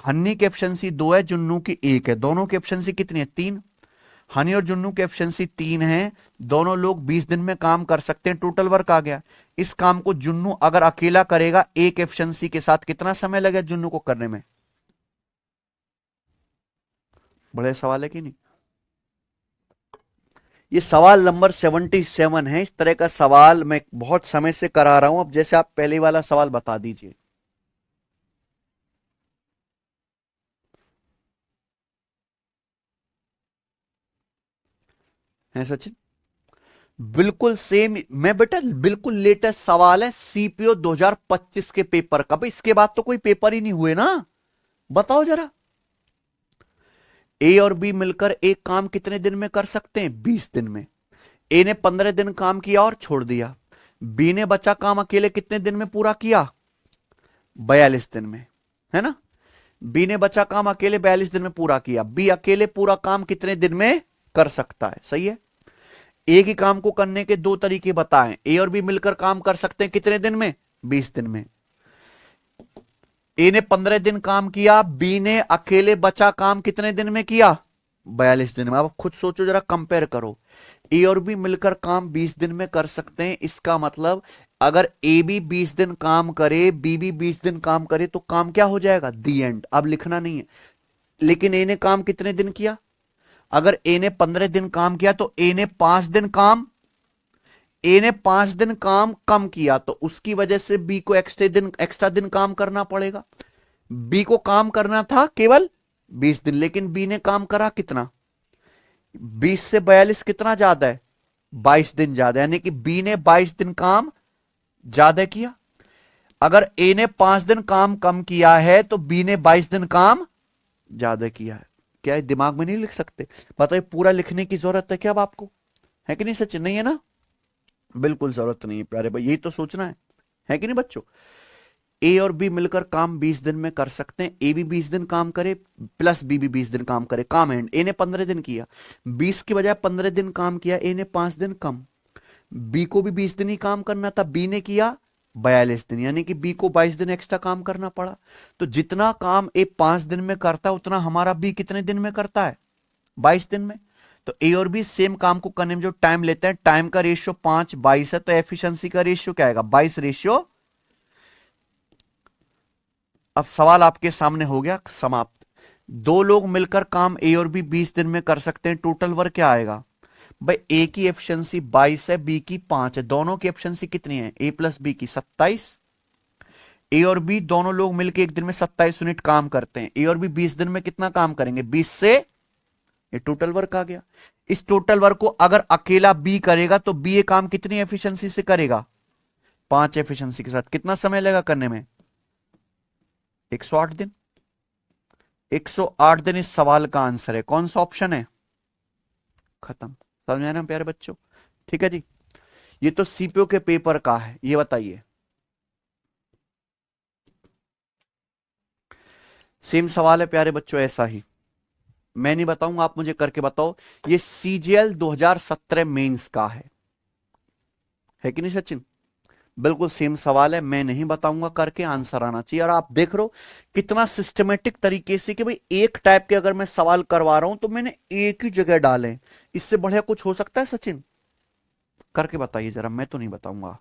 हनी की एफिशिएंसी 2 है, जुन्नू की 1 है, दोनों की एफिशिएंसी कितनी है? 3। हनी और जुन्नू की एफिशिएंसी 3 है, दोनों लोग 20 दिन में काम कर सकते हैं। टोटल वर्क आ गया। इस काम को जुन्नू अगर अकेला करेगा एक एफिशिएंसी के साथ, कितना समय लगेगा जुन्नू को करने में? बड़े सवाल है कि नहीं। ये सवाल नंबर 77 है। इस तरह का सवाल मैं बहुत समय से करा रहा हूं। अब जैसे आप पहले वाला सवाल बता दीजिए। है सचिन? बिल्कुल सेम। मैं बेटा बिल्कुल लेटेस्ट सवाल है, सीपीओ 2025 के पेपर का। भाई इसके बाद तो कोई पेपर ही नहीं हुए ना। बताओ जरा। ए और बी मिलकर एक काम कितने दिन में कर सकते हैं? 20 दिन में। ए ने 15 दिन काम किया और छोड़ दिया। बी ने बचा काम अकेले कितने दिन में पूरा किया? 42 दिन में, है ना। बी ने बचा काम अकेले 42 दिन में पूरा किया। बी अकेले पूरा काम कितने दिन में कर सकता है? सही है। एक ही काम को करने के दो तरीके बताएं। ए और बी मिलकर काम कर सकते हैं कितने दिन में? 20 दिन में। ए ने 15 दिन काम किया, बी ने अकेले बचा काम कितने दिन में किया? 42 दिन में। अब खुद सोचो जरा, कंपेयर करो। ए और बी मिलकर काम 20 दिन में कर सकते हैं। इसका मतलब अगर ए भी 20 दिन काम करे, बी भी 20 दिन काम करे तो काम क्या हो जाएगा? दी एंड। अब लिखना नहीं है। लेकिन ए ने काम कितने दिन किया? अगर ए ने 15 दिन काम किया तो ए ने 5 दिन काम कम किया, तो उसकी वजह से बी को एक्स्ट्रा दिन काम करना पड़ेगा। बी को काम करना था केवल 20 दिन, लेकिन बी ने काम करा कितना? 20 से 42 कितना ज्यादा है? 22 दिन ज्यादा। यानी कि बी ने 22 दिन काम ज्यादा किया। अगर ए ने 5 दिन काम कम किया है तो बी ने 22 दिन काम ज्यादा किया है। क्या दिमाग में नहीं लिख सकते? बताइए, पूरा लिखने की जरूरत है क्या अब आपको? है कि नहीं सचिन? नहीं है ना। बिल्कुल जरूरत नहीं है प्यारे भाई, यही तो सोचना है कि नहीं बच्चों। ए और बी मिलकर काम 20 दिन में कर सकते हैं। ए भी 20 दिन काम करे प्लस बी भी 20 दिन काम करे। काम एंड। ए ने 15 दिन किया, 20 की बजाय 15 दिन काम किया। ए ने 5 दिन कम। बी को भी 20 दिन ही काम करना था, बी ने किया 42 दिन। यानी कि बी को 22 दिन एक्स्ट्रा काम करना पड़ा। तो जितना काम ए 5 दिन में करता है उतना हमारा बी कितने दिन में करता है? 22 दिन में। तो ए और बी सेम काम को करने में जो टाइम लेते हैं, टाइम का रेशियो 5:22 है, तो एफिशिएंसी का रेशियो क्या आएगा? 22:। अब सवाल आपके सामने हो गया समाप्त। दो लोग मिलकर काम ए और बी 20 दिन में कर सकते हैं। टोटल वर्क क्या आएगा? भाई ए की एफिशिएंसी 22 है, बी की 5 है। दोनों की एफिशिएंसी कितनी है? ए प्लस बी की 27। ए और बी दोनों लोग मिलकर एक दिन में 27 यूनिट काम करते हैं। ए और बी 20 दिन में कितना काम करेंगे? 20 से, ये टोटल वर्क आ गया। इस टोटल वर्क को अगर अकेला बी करेगा तो बी ये काम कितनी एफिशिएंसी से करेगा? 5 एफिशिएंसी के साथ। कितना समय लगेगा करने में? 108 दिन। 108 दिन इस सवाल का आंसर है। कौन सा ऑप्शन है? खत्म। समझ में आया ना प्यारे बच्चों? ठीक है जी। ये तो सीपीओ के पेपर का है। ये बताइए, सेम सवाल है प्यारे बच्चों, ऐसा ही। मैं नहीं बताऊंगा, आप मुझे करके बताओ। ये सीजीएल 2017 मेंस का है कि नहीं सचिन? बिल्कुल सेम सवाल है। मैं नहीं बताऊंगा, करके आंसर आना चाहिए। और आप देख रहे हो कितना सिस्टमेटिक तरीके से कि भाई एक टाइप के अगर मैं सवाल करवा रहा हूं तो मैंने एक ही जगह डाले। इससे बढ़िया कुछ हो सकता है सचिन? करके बताइए जरा, मैं तो नहीं बताऊंगा।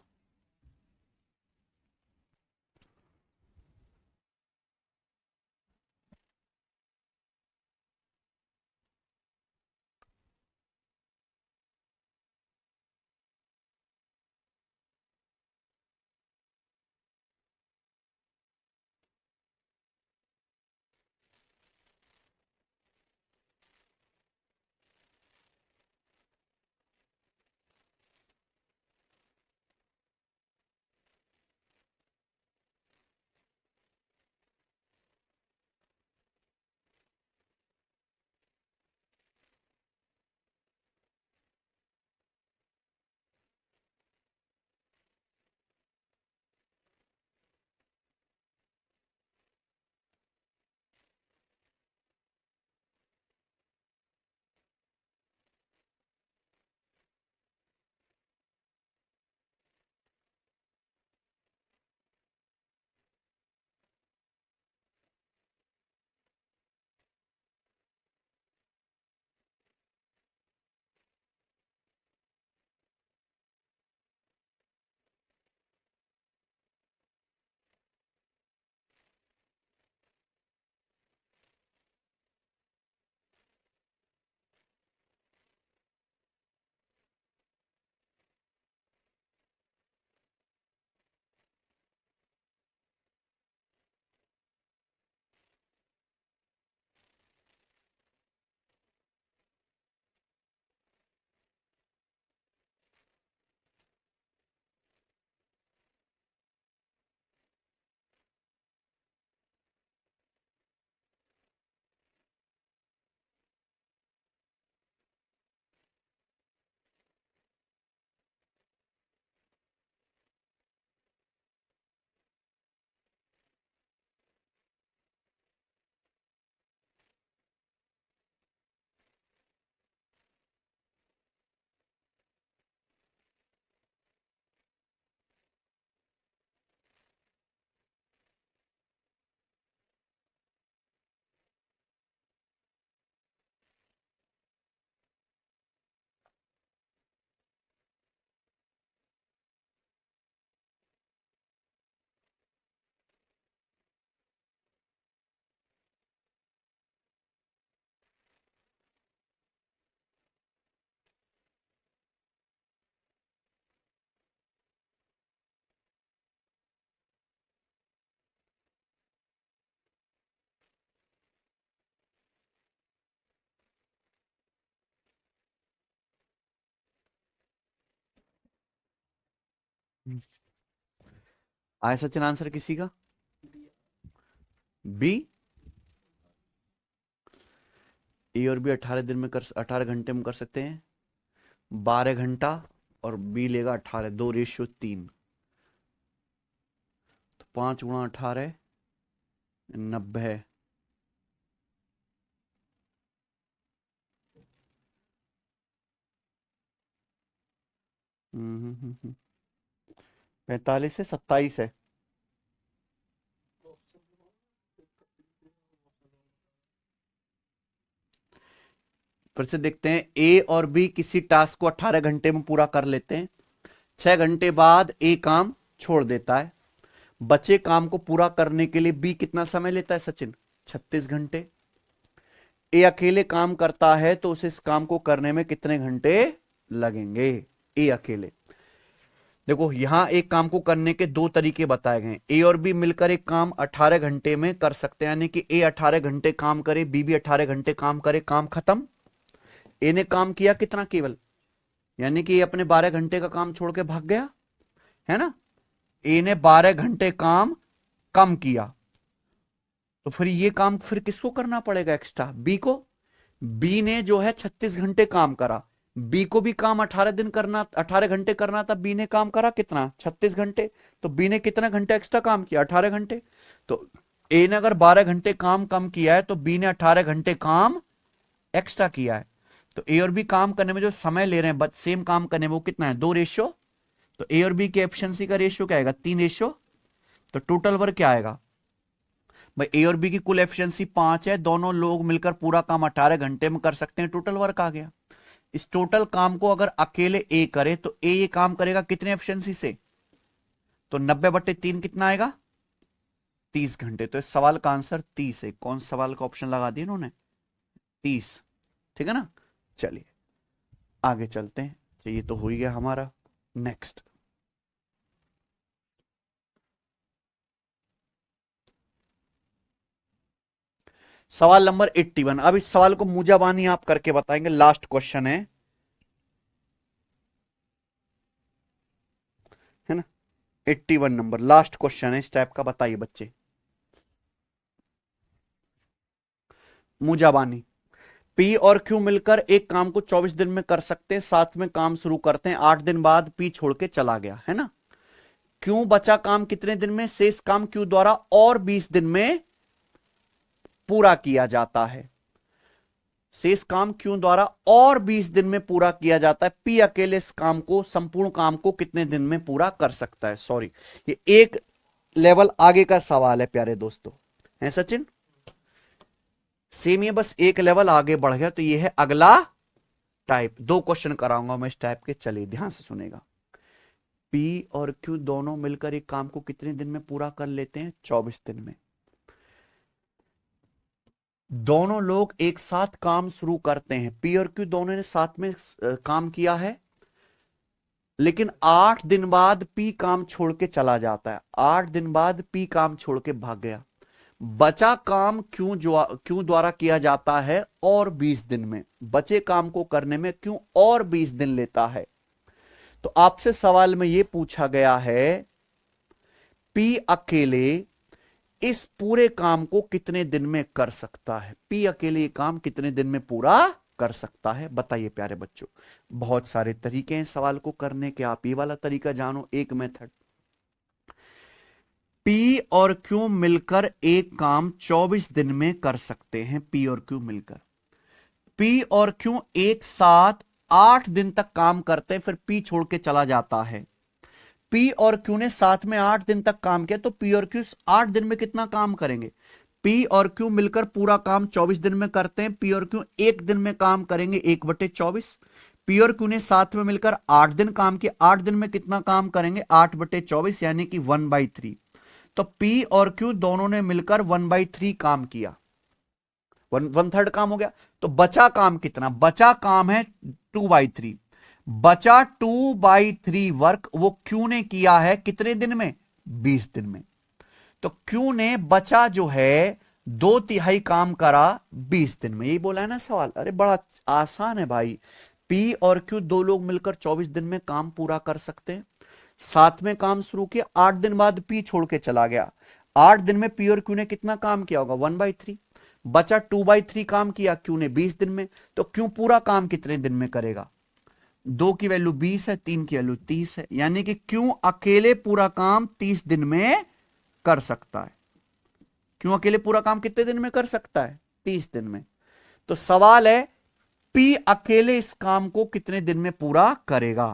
आया सचिन आंसर किसी का? बी। ए और बी 18 घंटे में कर सकते हैं, 12 घंटा, और बी लेगा 18, 2:3। तो 5 × 18 90। हम्म, 45 है, 27 है। फिर से देखते हैं, ए और बी किसी टास्क को 18 घंटे में पूरा कर लेते हैं। 6 घंटे बाद ए काम छोड़ देता है। बचे काम को पूरा करने के लिए बी कितना समय लेता है सचिन? 36 घंटे। ए अकेले काम करता है तो उसे इस काम को करने में कितने घंटे लगेंगे? ए अकेले। देखो यहां एक काम को करने के दो तरीके बताए गए। ए और बी मिलकर एक काम 18 घंटे में कर सकते हैं, यानी कि ए 18 घंटे काम करे, बी भी 18 घंटे काम करे, काम खत्म। ए ने काम किया कितना केवल, यानी कि ये अपने 12 घंटे का काम छोड़ के भाग गया, है ना। ए ने 12 घंटे काम कम किया, तो फिर ये काम फिर किसको करना पड़ेगा एक्स्ट्रा? बी को। बी ने जो है 36 घंटे काम करा, बी को भी काम 18 घंटे करना था। बी ने काम करा कितना? 36 घंटे। तो बी ने कितना घंटे एक्स्ट्रा काम किया? 18 घंटे। तो ए ने अगर 12 घंटे काम कम किया है तो बी ने 18 घंटे काम एक्स्ट्रा किया है। तो ए और बी काम करने में जो समय ले रहे हैं, बट सेम काम करने में, वो कितना है? 2 रेशियो। तो ए और बी की एफिशिएंसी का रेशियो क्या आएगा? 3 रेशियो। तो टोटल वर्क क्या आएगा भाई? ए और बी की कुल एफिशिएंसी 5 है, दोनों लोग मिलकर पूरा काम 18 घंटे में कर सकते हैं, टोटल वर्क आ गया। इस टोटल काम को अगर अकेले ए करे तो ए ये काम करेगा कितने एफिशिएंसी से? तो 90/3 कितना आएगा? 30 घंटे। तो इस सवाल का आंसर 30 है। कौन सवाल का ऑप्शन लगा दिया इन्होंने? 30। ठीक है ना। चलिए आगे चलते हैं। ये तो हो ही गया हमारा। नेक्स्ट सवाल नंबर 81। अब इस सवाल को मुजाबानी आप करके बताएंगे, लास्ट क्वेश्चन है ना। 81 नंबर लास्ट क्वेश्चन है इस टाइप का। बताइए बच्चे, मुजाबानी। पी और क्यू मिलकर एक काम को 24 दिन में कर सकते हैं, साथ में काम शुरू करते हैं। 8 दिन बाद पी छोड़ के चला गया, है ना। क्यू बचा काम कितने दिन में? शेष काम क्यू द्वारा और 20 दिन में पूरा किया जाता है। शेष काम क्यू द्वारा और 20 दिन में पूरा किया जाता है। पी अकेले इस काम को, संपूर्ण काम को कितने दिन में पूरा कर सकता है? सॉरी, ये एक लेवल आगे का सवाल है प्यारे दोस्तों, है सचिन। सेम ये बस एक लेवल आगे बढ़ गया। तो ये है अगला टाइप। 2 क्वेश्चन कराऊंगा मैं इस टाइप के, चलिए ध्यान से सुनेगा। पी और क्यू दोनों मिलकर एक काम को कितने दिन में पूरा कर लेते हैं? 24 दिन में। दोनों लोग एक साथ काम शुरू करते हैं। पी और क्यू दोनों ने साथ में काम किया है, लेकिन 8 दिन बाद पी काम छोड़ के चला जाता है। 8 दिन बाद पी काम छोड़ के भाग गया। बचा काम क्यू द्वारा किया जाता है और 20 दिन में। बचे काम को करने में क्यू और 20 दिन लेता है। तो आपसे सवाल में यह पूछा गया है, पी अकेले इस पूरे काम को कितने दिन में कर सकता है? पी अकेले ये काम कितने दिन में पूरा कर सकता है? बताइए प्यारे बच्चों। बहुत सारे तरीके हैं सवाल को करने के, आप ये वाला तरीका जानो, एक मेथड। पी और क्यू मिलकर एक काम 24 दिन में कर सकते हैं। पी और क्यू मिलकर, पी और क्यू एक साथ 8 दिन तक काम करते हैं, फिर पी छोड़ के चला जाता है। पी और क्यू ने साथ में 8 दिन तक काम किया, तो पी और क्यू 8 दिन में कितना काम करेंगे? पी और क्यू मिलकर पूरा काम 24 दिन में करते हैं। पी और क्यू एक दिन में काम करेंगे, 1/24। पी और क्यू ने साथ में मिलकर 8 दिन काम किया, 8 दिन में कितना काम करेंगे? 8/24, यानी कि 1/3। तो पी और क्यू दोनों ने मिलकर 1/3 काम किया, 1/3 काम हो गया। तो बचा काम कितना? बचा काम है 2/3। बचा 2/3 वर्क वो क्यू ने किया है कितने दिन में? 20 दिन में। तो क्यू ने बचा जो है 2/3 काम करा 20 दिन में। यही बोला है ना सवाल। अरे बड़ा आसान है भाई। पी और क्यू दो लोग मिलकर 24 दिन में काम पूरा कर सकते हैं। साथ में काम शुरू किया, 8 दिन बाद पी छोड़ के चला गया। 8 दिन में पी और क्यू ने कितना काम किया होगा? 1/3। बचा 2/3 काम किया क्यू ने 20 दिन में। तो क्यू पूरा काम कितने दिन में करेगा? 2 की वैल्यू 20 है, 3 की वैल्यू 30 है, यानी कि क्यू अकेले पूरा काम 30 दिन में कर सकता है। क्यों अकेले पूरा काम कितने दिन में कर सकता है? 30 दिन में। तो सवाल है पी अकेले इस काम को कितने दिन में पूरा करेगा?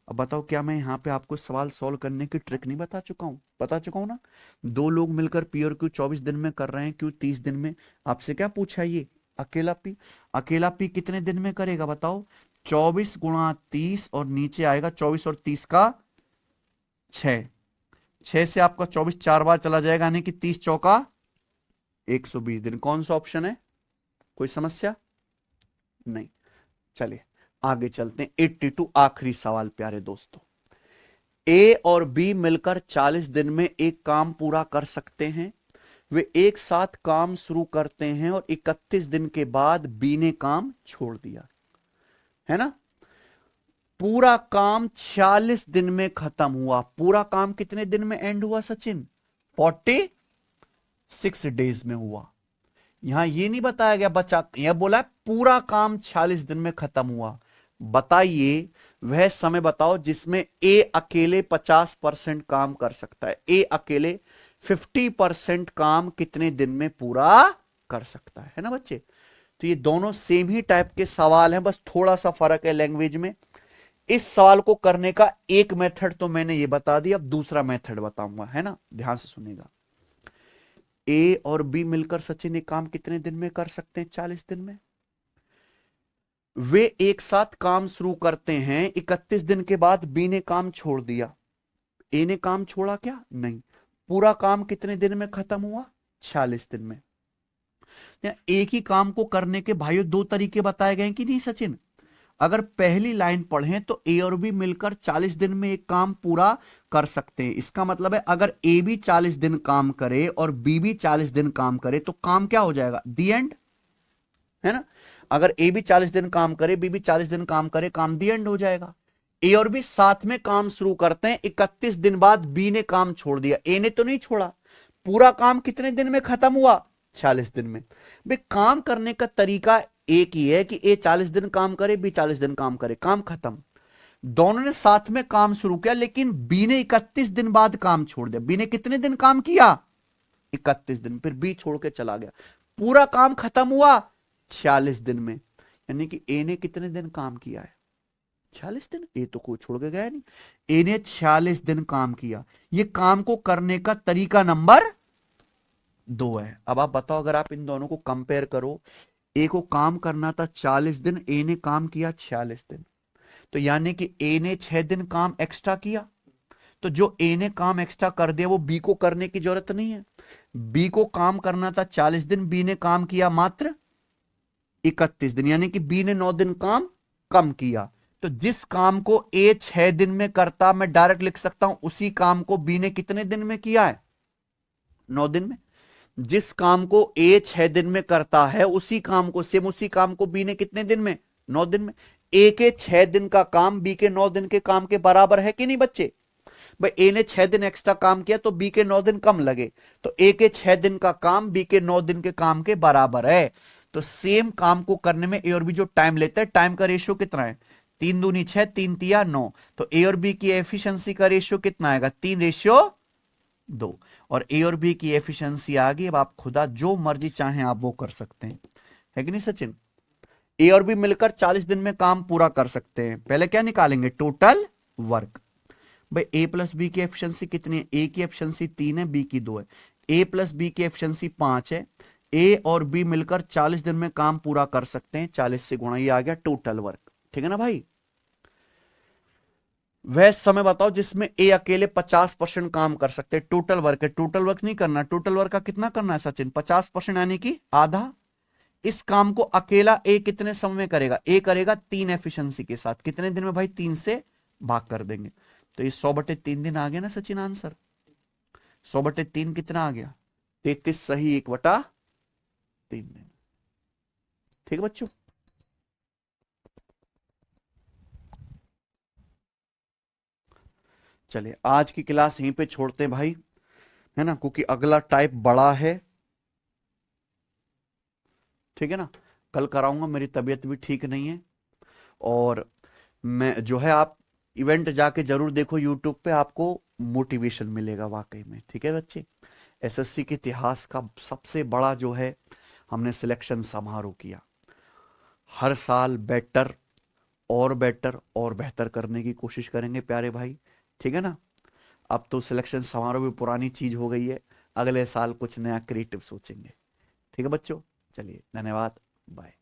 अब बताओ, क्या मैं यहां पे आपको सवाल सॉल्व करने की ट्रिक नहीं बता चुका हूं? बता चुका हूं ना। दो लोग मिलकर पी और क्यू 24 दिन में कर रहे हैं, क्यू 30 दिन में। आपसे क्या पूछा? ये अकेला पी। अकेला पी कितने दिन में करेगा बताओ? 24 गुणा 30 और नीचे आएगा 24 और 30 का 6। 6 से आपका 24 4 बार चला जाएगा, यानी कि 30 चौका 120 दिन। कौन सा ऑप्शन है? कोई समस्या नहीं। चलिए आगे चलते हैं। 82 आखिरी सवाल प्यारे दोस्तों। ए और बी मिलकर 40 दिन में एक काम पूरा कर सकते हैं। वे एक साथ काम शुरू करते हैं और 31 दिन के बाद बी ने काम छोड़ दिया, है ना। पूरा काम 40 दिन में खत्म हुआ। पूरा काम कितने दिन में एंड हुआ सचिन? 46 डेज में हुआ। यहां ये नहीं बताया गया बचा, यह बोला पूरा काम 46 दिन में खत्म हुआ। बताइए वह समय बताओ जिसमें ए अकेले 50% काम कर सकता है। ए अकेले 50% काम कितने दिन में पूरा कर सकता है ना बच्चे। तो ये दोनों सेम ही टाइप के सवाल हैं, बस थोड़ा सा फर्क है लैंग्वेज में। इस सवाल को करने का एक मेथड तो मैंने ये बता दिया, अब दूसरा मेथड बताऊंगा, है ना। ध्यान से सुनिएगा। ए और बी मिलकर सचिन एक काम कितने दिन में कर सकते हैं? 40 दिन में। वे एक साथ काम शुरू करते हैं, 31 दिन के बाद बी ने काम छोड़ दिया। ए ने काम छोड़ा क्या? नहीं। पूरा काम कितने दिन में खत्म हुआ? 46 दिन में। एक ही काम को करने के भाइयों दो तरीके बताए गए कि नहीं सचिन? अगर पहली लाइन पढ़ें तो ए और बी मिलकर 40 दिन में एक काम पूरा कर सकते हैं। इसका मतलब है अगर ए भी 40 दिन काम करे और बी भी 40 दिन काम करे तो काम क्या हो जाएगा? दी एंड, है ना। अगर ए भी 40 दिन काम करे, बी भी 40 दिन काम करे, काम दी एंड हो जाएगा। ए और बी साथ में काम शुरू करते हैं, 31 दिन बाद बी ने काम छोड़ दिया। ए ने तो नहीं छोड़ा। पूरा काम कितने दिन में खत्म हुआ? 40 दिन में। भाई काम करने का तरीका एक ही है कि ए 40 दिन काम करे, बी 40 दिन काम करे, काम खत्म। दोनों ने साथ में काम शुरू किया, लेकिन बी ने 31 दिन बाद काम छोड़ दिया। बी ने कितने दिन काम किया? 31 दिन। फिर बी छोड़ के चला गया। पूरा काम खत्म हुआ 46 दिन में। यानी कि ए ने कितने दिन काम किया है? 46 दिन। ए तो कोई छोड़ के गया नहीं। ए ने 46 दिन काम किया। ये काम को करने का तरीका नंबर 2 है। अब आप बताओ, अगर आप इन दोनों को कंपेयर करो, ए को काम करना था 40 दिन, ए ने काम किया 46 दिन। तो यानी कि ए ने 6 दिन काम एक्स्ट्रा किया। तो जो ए ने काम एक्स्ट्रा कर दिया वो बी को करने की जरूरत नहीं है। बी को काम करना था 40 दिन, बी ने काम किया मात्र 31 दिन, यानी कि बी ने 9 दिन काम कम किया। तो जिस काम को ए 6 दिन में करता, मैं डायरेक्ट लिख सकता हूं उसी काम को बी ने कितने दिन में किया है? 9 दिन में। जिस काम को ए 6 दिन में करता है उसी काम को, सेम उसी काम को बी ने कितने दिन में? 9 दिन में। ए के 6 दिन का काम बी के 9 दिन के काम के बराबर है कि नहीं बच्चे? भाई ए ने 6 दिन एक्स्ट्रा काम किया तो बी के 9 दिन कम लगे, तो ए के 6 दिन का काम बी के 9 दिन के काम के बराबर है। तो सेम काम को करने में ए और बी जो टाइम लेते हैं, टाइम का रेशियो कितना है? 3 दूनी 6, 3 तिया 9। तो ए और बी की एफिशिएंसी का रेशियो कितना आएगा? 3:2। और ए और बी की एफिशिएंसी आ गई। अब आप खुदा जो मर्जी चाहें आप वो कर सकते हैं, है कि नहीं सचिन? ए और बी मिलकर 40 दिन में काम पूरा कर सकते हैं। पहले क्या निकालेंगे? Total work. भाई ए प्लस बी की एफिशिएंसी कितनी है? ए की एफिशिएंसी 3 है, बी की 2 है। ए प्लस बी की एफिशिएंसी 5 है। ए और बी मिलकर 40 दिन में काम पूरा कर सकते हैं। 40 से गुणा, ये आ गया टोटल वर्क। ठीक है ना भाई। वह समय बताओ जिसमें ए अकेले 50% काम कर सकते हैं। टोटल वर्क है, टोटल वर्क नहीं करना। टोटल वर्क का कितना करना है सचिन? 50%, यानी कि आधा। इस काम को अकेला ए कितने समय में करेगा? ए करेगा 3 एफिशिएंसी के साथ। कितने दिन में भाई? 3 से भाग कर देंगे। तो ये 100/3 दिन आ गया ना सचिन आंसर। 100/3 कितना आ गया? 33 सही 1/3 दिन। ठीक है बच्चों। चलिए आज की क्लास यहीं पे छोड़ते हैं भाई, है ना, क्योंकि अगला टाइप बड़ा है। ठीक है ना, कल कराऊंगा, मेरी तबीयत भी ठीक नहीं है। और मैं जो है, आप इवेंट जाके जरूर देखो यूट्यूब पे, आपको मोटिवेशन मिलेगा वाकई में। ठीक है बच्चे, एसएससी के इतिहास का सबसे बड़ा जो है हमने सिलेक्शन समारोह किया। हर साल बेटर और बेटर और बेहतर करने की कोशिश करेंगे प्यारे भाई। ठीक है ना, अब तो सिलेक्शन समारोह भी पुरानी चीज हो गई है, अगले साल कुछ नया क्रिएटिव सोचेंगे। ठीक है बच्चों, चलिए धन्यवाद, बाय।